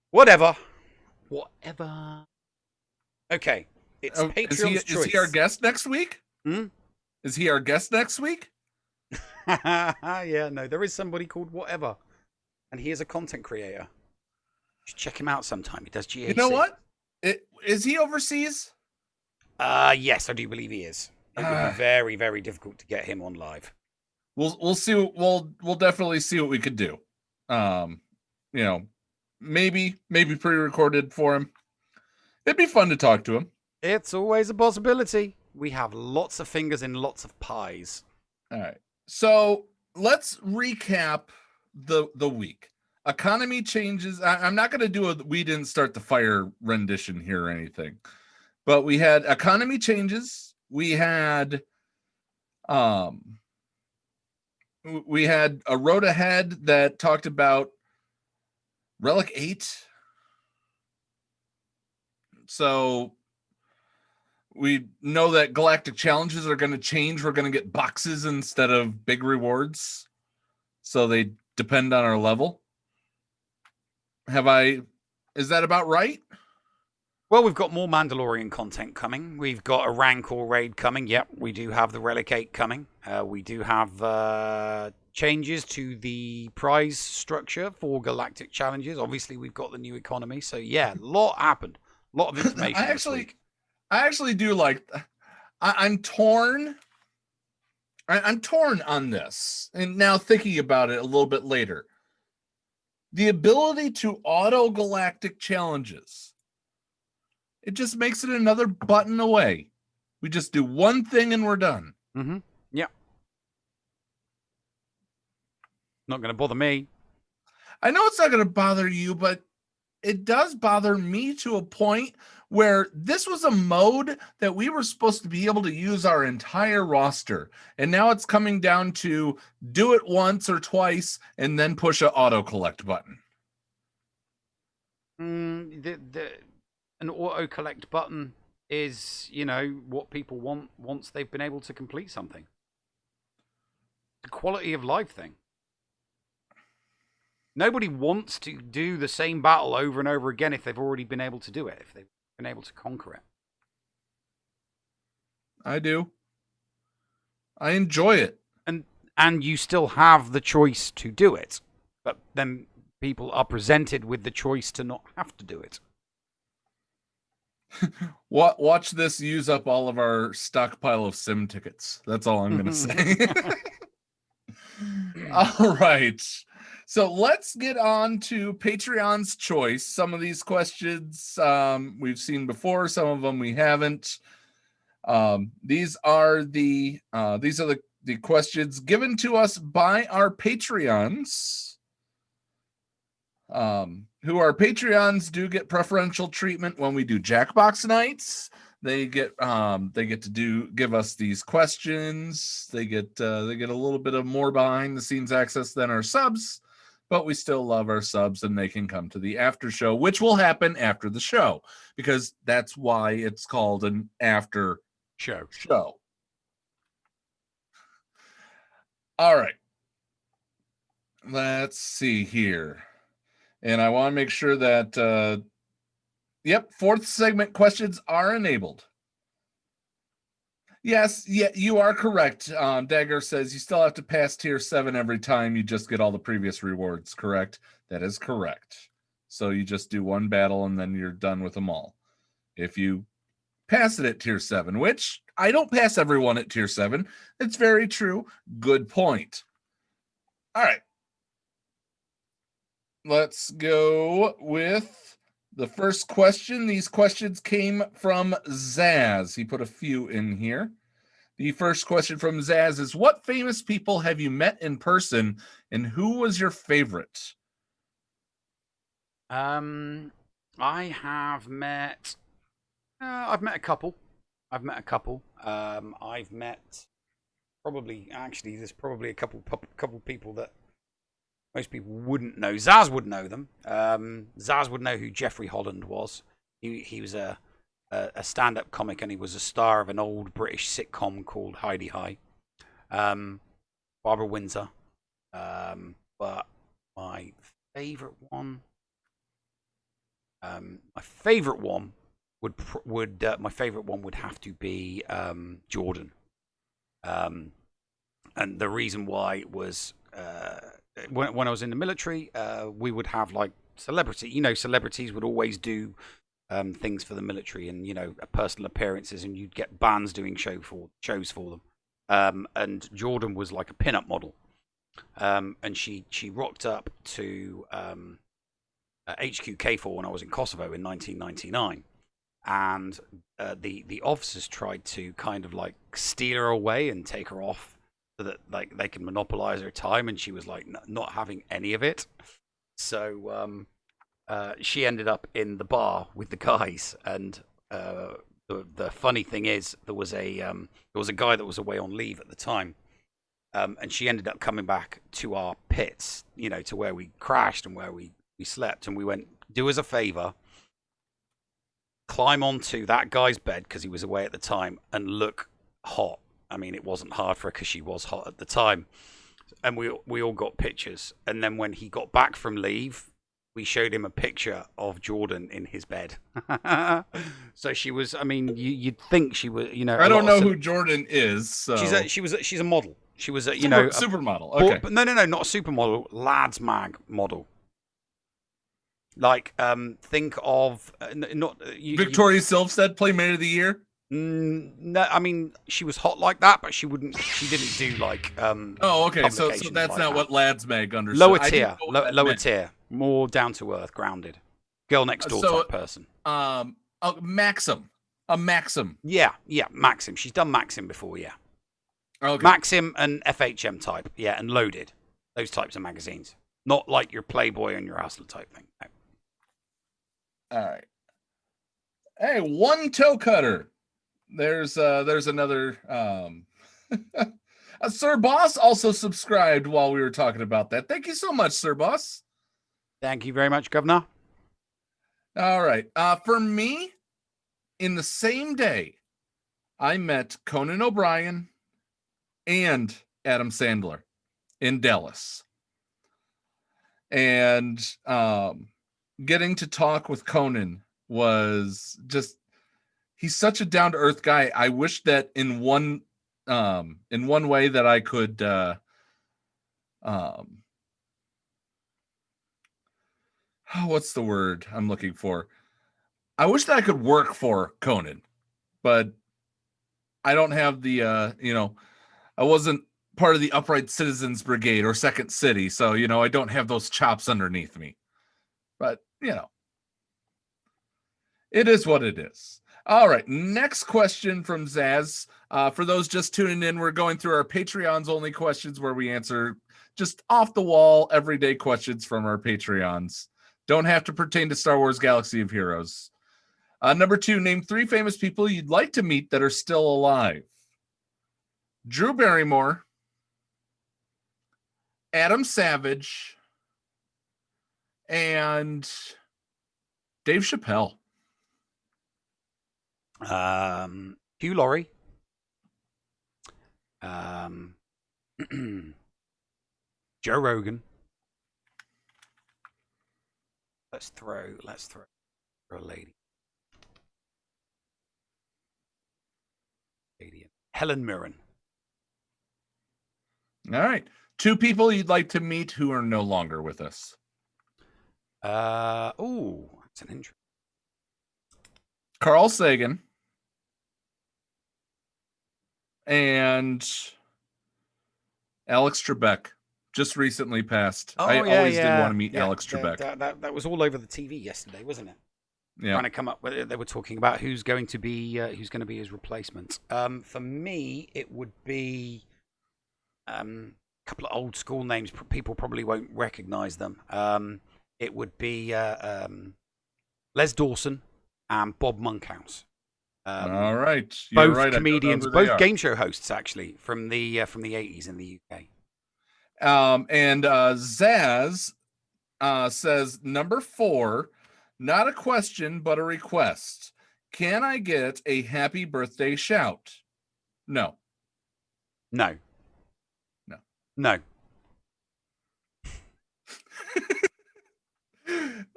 whatever. Okay, it's Patreon's choice. Is he our guest next week? Is he our guest next week? Yeah, no, there is somebody called Whatever, and he is a content creator. You should check him out sometime. He does GAC. You know what? Is he overseas? Yes, I do believe he is. It would be very, very difficult to get him on live. We'll see. We'll definitely see what we could do. Maybe pre-recorded for him. It'd be fun to talk to him. It's always a possibility. We have lots of fingers in lots of pies. All right. So let's recap the week. Economy changes. I'm not going to do we didn't start the fire rendition here or anything, but we had economy changes. We had a road ahead that talked about Relic 8. So we know that Galactic Challenges are going to change. We're going to get boxes instead of big rewards. So they depend on our level. Is that about right? Well, we've got more Mandalorian content coming. We've got a Rancor raid coming. Yep, we do have the Relic 8 coming. We do have changes to the prize structure for Galactic Challenges. Obviously, we've got the new economy. So, yeah, a lot happened. A lot of information this week. I actually do like... I'm torn. I'm torn on this. And now thinking about it a little bit later. The ability to auto Galactic Challenges. It just makes it another button away. We just do one thing and we're done. Mm-hmm. Yeah. Not going to bother me. I know it's not going to bother you, but it does bother me to a point where this was a mode that we were supposed to be able to use our entire roster. And now it's coming down to do it once or twice and then push an auto collect button. An auto collect button is, what people want once they've been able to complete something. The quality of life thing. Nobody wants to do the same battle over and over again if they've already been able to do it, if they've been able to conquer it. I do. I enjoy it. And you still have the choice to do it, but then people are presented with the choice to not have to do it. Watch this use up all of our stockpile of sim tickets. That's all I'm going to say. All right. So let's get on to Patreon's choice. Some of these questions we've seen before. Some of them we haven't. These are the questions given to us by our Patreons. Who are Patreons do get preferential treatment when we do Jackbox nights. They get to give us these questions. They get a little bit of more behind the scenes access than our subs, but we still love our subs, and they can come to the after show, which will happen after the show, because that's why it's called an after show. All right. Let's see here. And I want to make sure that yep, fourth segment questions are enabled. Yes, yeah, you are correct. Dagger says you still have to pass tier 7 every time. You just get all the previous rewards, correct? That is correct. So you just do one battle and then you're done with them all. If you pass it at tier 7, which I don't pass everyone at tier 7. It's very true. Good point. All right. Let's go with the first question. These questions came from Zaz. He put a few in here. The first question from Zaz is, what famous people have you met in person, and who was your favorite? I have met... I've met a couple. I've met probably, actually, there's probably a couple people that most people wouldn't know. Zaz would know them. Zaz would know who Jeffrey Holland was. He was a stand-up comic, and he was a star of an old British sitcom called Heidi High. Barbara Windsor. But my favorite one would have to be Jordan. And the reason why was when I was in the military, we would have like celebrities would always do things for the military, and personal appearances, and you'd get bands doing shows for them. And Jordan was like a pin-up model, and she rocked up to HQ K4 when I was in Kosovo in 1999, and the officers tried to kind of like steal her away and take her off so that like they can monopolize her time, and she was like not having any of it. So she ended up in the bar with the guys, and the funny thing is there was a guy that was away on leave at the time, and she ended up coming back to our pits, to where we crashed and where we slept, and we went, do us a favor, climb onto that guy's bed because he was away at the time and look hot. I mean, it wasn't hard for her because she was hot at the time, and we all got pictures. And then when he got back from leave, we showed him a picture of Jordan in his bed. So she was, I mean, you'd think she was, I don't know who Jordan is. So. She's a model. She was a, supermodel. Okay. No, not a supermodel. Lads Mag model. Like, think of Victoria Silvstedt, Playmate of the Year. No, I mean she was hot like that, but she didn't do like. Oh, okay. So that's like not what Lads Mag understood. Lower tier, lower tier, more down to earth, grounded, girl next door type person. Maxim, Maxim. Yeah, Maxim. She's done Maxim before, yeah. Okay. Maxim and FHM type, yeah, and Loaded, those types of magazines, not like your Playboy and your Hustler type thing. No. All right. Hey, one toe cutter. There's another Sir Boss also subscribed while we were talking about that. Thank you so much, Sir Boss. Thank you very much, Governor. All right. For me, in the same day, I met Conan O'Brien and Adam Sandler in Dallas. And getting to talk with Conan was just, he's such a down-to-earth guy. I wish that in one way that I could what's the word I'm looking for? I wish that I could work for Conan, but I don't have the I wasn't part of the Upright Citizens Brigade or Second City, so I don't have those chops underneath me. But it is what it is. All right, next question from Zaz. For those just tuning in, we're going through our Patreons only questions where we answer just off the wall, everyday questions from our Patreons. Don't have to pertain to Star Wars Galaxy of Heroes. Number 2, name 3 famous people you'd like to meet that are still alive. Drew Barrymore, Adam Savage, and Dave Chappelle. Hugh Laurie. Joe Rogan. Let's throw a lady. Helen Mirren. All right. 2 people you'd like to meet who are no longer with us. That's an interesting. Carl Sagan and Alex Trebek just recently passed. I always did want to meet Alex Trebek. That was all over the TV yesterday, wasn't it? Yeah. Trying to come up with. They were talking about who's going to be his replacement. For me, it would be a couple of old school names. People probably won't recognize them. It would be Les Dawson and Bob Monkhouse. All right. You're both right. Comedians, both game show hosts, actually, from the 80s in the UK. And Zaz says, number 4, not a question, but a request. Can I get a happy birthday shout? No. No. No. No.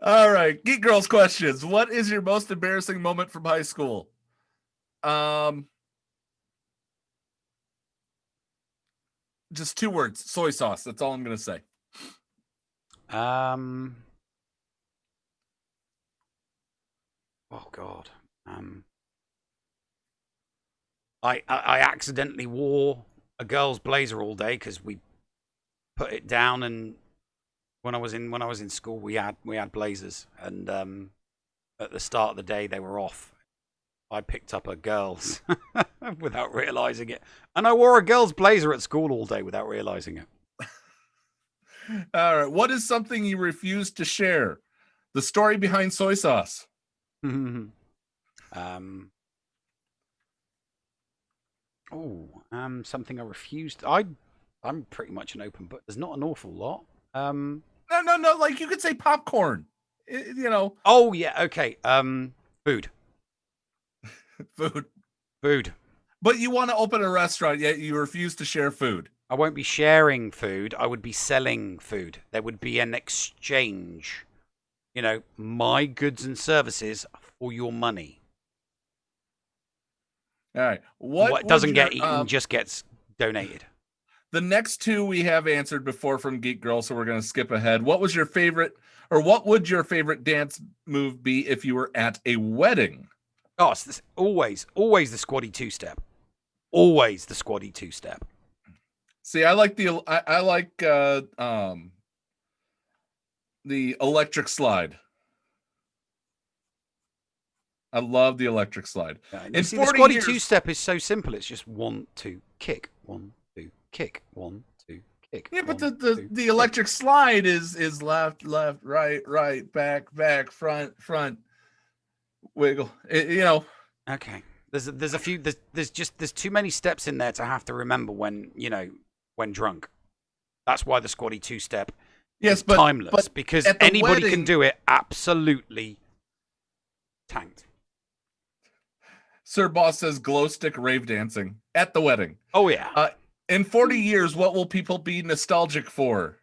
All right. Geek Girls questions. What is your most embarrassing moment from high school? Just 2 words. Soy sauce. That's all I'm going to say. Oh God. I accidentally wore a girl's blazer all day because we put it down, and when I was in school we had blazers, and at the start of the day they were off. I picked up a girl's without realizing it, and I wore a girl's blazer at school all day without realizing it. All right. What is something you refuse to share? The story behind soy sauce. Something I refused. I'm pretty much an open book. There's not an awful lot. No. Like, you could say popcorn. You know. Oh yeah. Okay. Food. Food. But you want to open a restaurant, yet you refuse to share food. I won't be sharing food. I would be selling food. There would be an exchange. You know, my goods and services for your money. All right. What doesn't get eaten just gets donated. The next 2 we have answered before from Geek Girl, so we're going to skip ahead. What would your favorite dance move be if you were at a wedding? Oh, it's always the squatty 2-step. Always the squatty 2-step. See, I like the electric slide. I love the electric slide. The squatty 2-step is so simple. It's just 1, 2, kick, 1, 2, kick, 1, 2, kick. Yeah, but the electric slide is left, right, back, front, wiggle. Okay. There's a few. There's too many steps in there to have to remember when drunk. That's why the squatty 2-step is timeless, because anybody can do it. Absolutely tanked. Sir Boss says glow stick rave dancing at the wedding. Oh yeah. In 40 years, what will people be nostalgic for?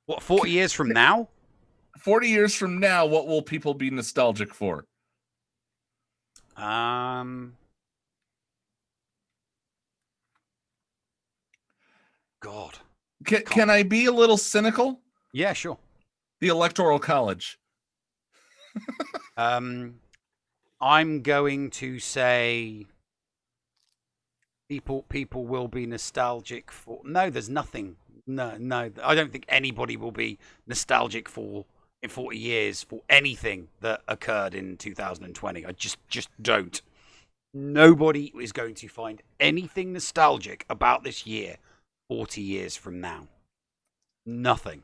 What, 40 years from now? 40 years from now, what will people be nostalgic for? God. Can I be a little cynical? Yeah, sure. The Electoral College. I'm going to say people will be nostalgic for. No, there's nothing. No. I don't think anybody will be nostalgic for in 40 years for anything that occurred in 2020. I just don't. Nobody is going to find anything nostalgic about this year 40 years from now. Nothing.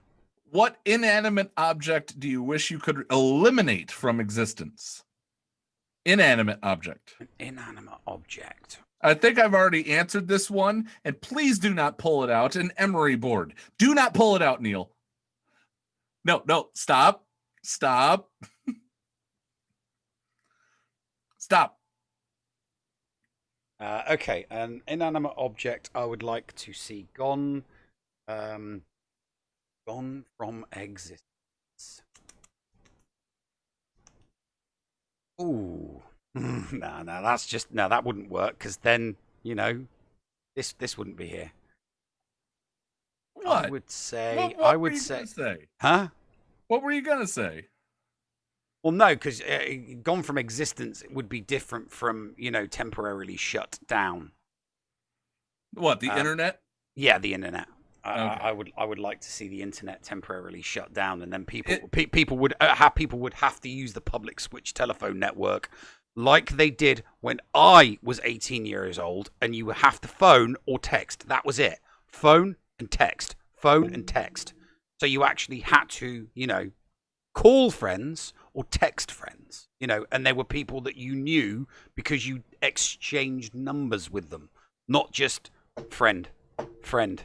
What inanimate object do you wish you could eliminate from existence? Inanimate object. An inanimate object. I think I've already answered this one, and please do not pull it out. An emery board. Do not pull it out, Neil. No, stop. Stop. Stop. Okay, an inanimate object I would like to see gone from existence. Ooh. No, that wouldn't work, because then, this wouldn't be here. What? I would say, What were you gonna say? Huh? What were you gonna say? Well, no, because gone from existence would be different from, temporarily shut down. What, the internet? Yeah, the internet. Okay. I would like to see the internet temporarily shut down, and then people would have to use the public switch telephone network, like they did when I was 18 years old, and you would have to phone or text. That was it. Phone and text. Phone and text. So you actually had to, call friends or text friends, and there were people that you knew because you exchanged numbers with them, not just friend, follow,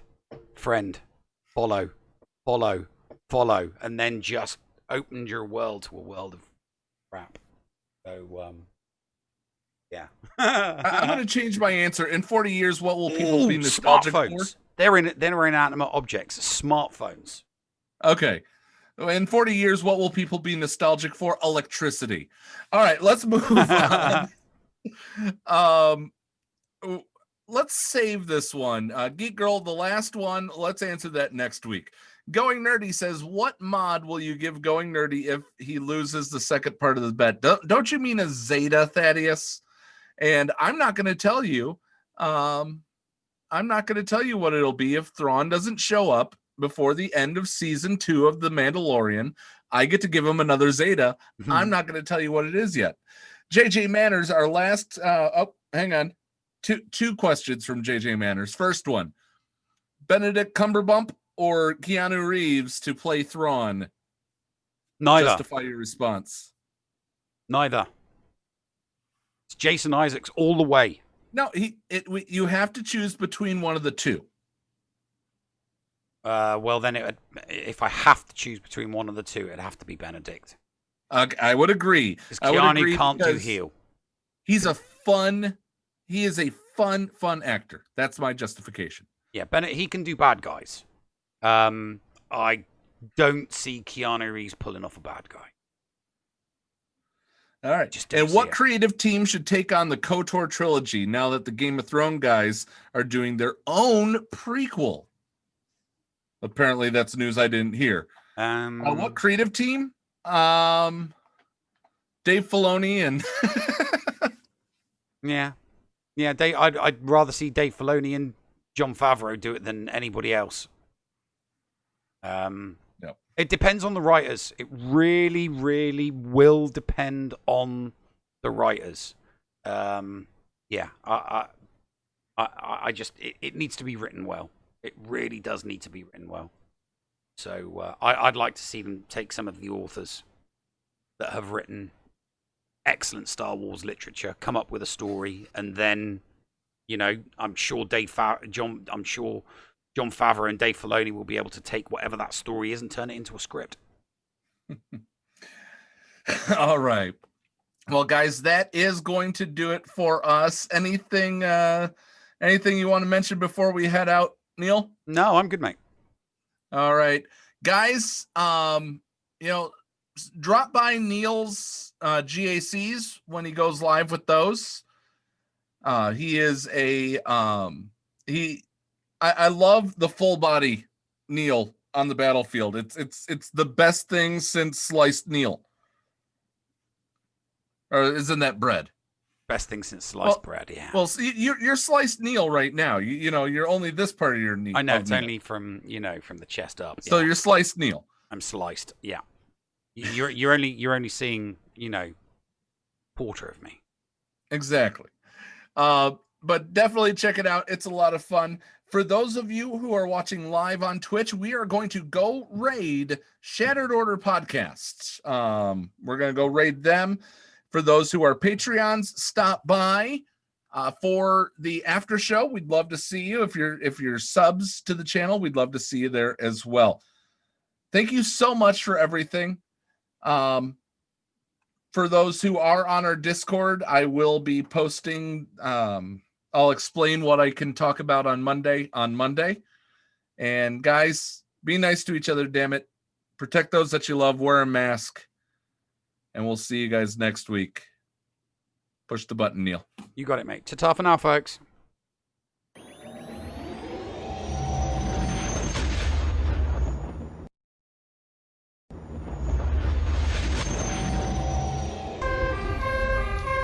and then just opened your world to a world of crap. So, yeah. I'm going to change my answer. In 40 years, what will people be nostalgic for? They're inanimate objects. Smartphones. Okay. In 40 years, what will people be nostalgic for? Electricity. All right, let's move on. Let's save this one. Geek Girl, the last one, let's answer that next week. Going Nerdy says, what mod will you give Going Nerdy if he loses the second part of the bet? Don't you mean a Zeta, Thaddeus? And I'm not going to tell you. I'm not going to tell you what it'll be if Thrawn doesn't show up before the end of season 2 of The Mandalorian. I get to give him another Zeta. I'm not going to tell you what it is yet. JJ Manners, our last. Hang on. Two questions from JJ Manners. First one: Benedict Cumberbatch or Keanu Reeves to play Thrawn? Neither. Justify your response. Neither. It's Jason Isaacs all the way. No, you have to choose between one of the two. Well, then if I have to choose between one of the two, it'd have to be Benedict. I would agree. Keanu can't do heel. He is a fun actor. That's my justification. Yeah, Bennett, he can do bad guys. I don't see Keanu Reeves pulling off a bad guy. All right. And what creative team should take on the KOTOR trilogy now that the Game of Thrones guys are doing their own prequel? Apparently, that's news I didn't hear. What creative team? Dave Filoni and yeah. I'd rather see Dave Filoni and Jon Favreau do it than anybody else. No. It depends on the writers. It really, really will depend on the writers. Yeah, I just it needs to be written well. It really does need to be written well. So I'd like to see them take some of the authors that have written excellent Star Wars literature, come up with a story, and then, I'm sure Jon Favreau and Dave Filoni will be able to take whatever that story is and turn it into a script. All right. Well, guys, that is going to do it for us. Anything you want to mention before we head out, Neil? No, I'm good, mate. All right. Guys, drop by Neil's GACs when he goes live with those. He is I love the full body Neil on the battlefield. It's the best thing since sliced Neil. Or isn't that bread? Best thing since sliced bread, yeah. Well, see, you're sliced Neil right now. You're only this part of your knee. I know, it's only from the chest up. So you're sliced Neil. I'm sliced, yeah. You're only seeing, quarter of me. Exactly. but definitely check it out. It's a lot of fun. For those of you who are watching live on Twitch, we are going to go raid Shattered Order Podcasts. We're going to go raid them. For those who are Patreons, stop by for the after show. We'd love to see you. If you're subs to the channel, we'd love to see you there as well. Thank you so much for everything. For those who are on our Discord, I will be posting. I'll explain what I can talk about on Monday. And guys, be nice to each other, damn it. Protect those that you love, wear a mask. And we'll see you guys next week. Push the button, Neil. You got it, mate. Ta-ta for now, folks.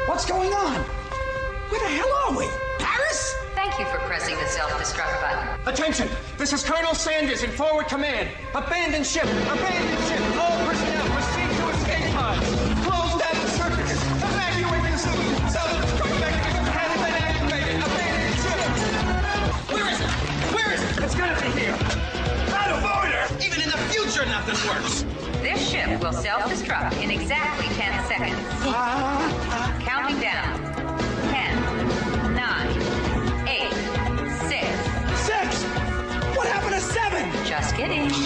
What's going on? Where the hell are we? Paris? Thank you for pressing the self-destruct button. Attention! This is Colonel Sanders in forward command. Abandon ship! Abandon ship! All personnel proceed to escape pods. Close down the circuits. Evacuate the city. Self-destruct mechanism has been activated. Abandon ship! Where is it? Where is it? It's gotta be here. Out of order! Even in the future, nothing works. This ship will self-destruct in exactly 10 seconds. Counting down. 10, 9, 8, 6. 6! What happened to 7? Just kidding. 3, 2,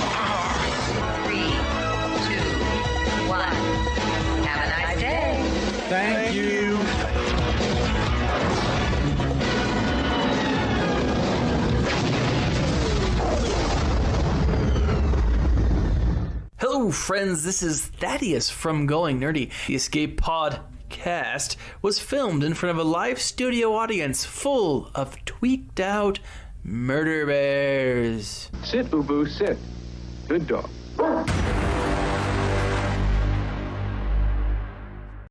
1. Have a nice day. Thank you. Hello, friends. This is Thaddeus from Going Nerdy. The Escape Podcast was filmed in front of a live studio audience full of tweaked out murder bears. Sit, Boo Boo, sit. Good dog.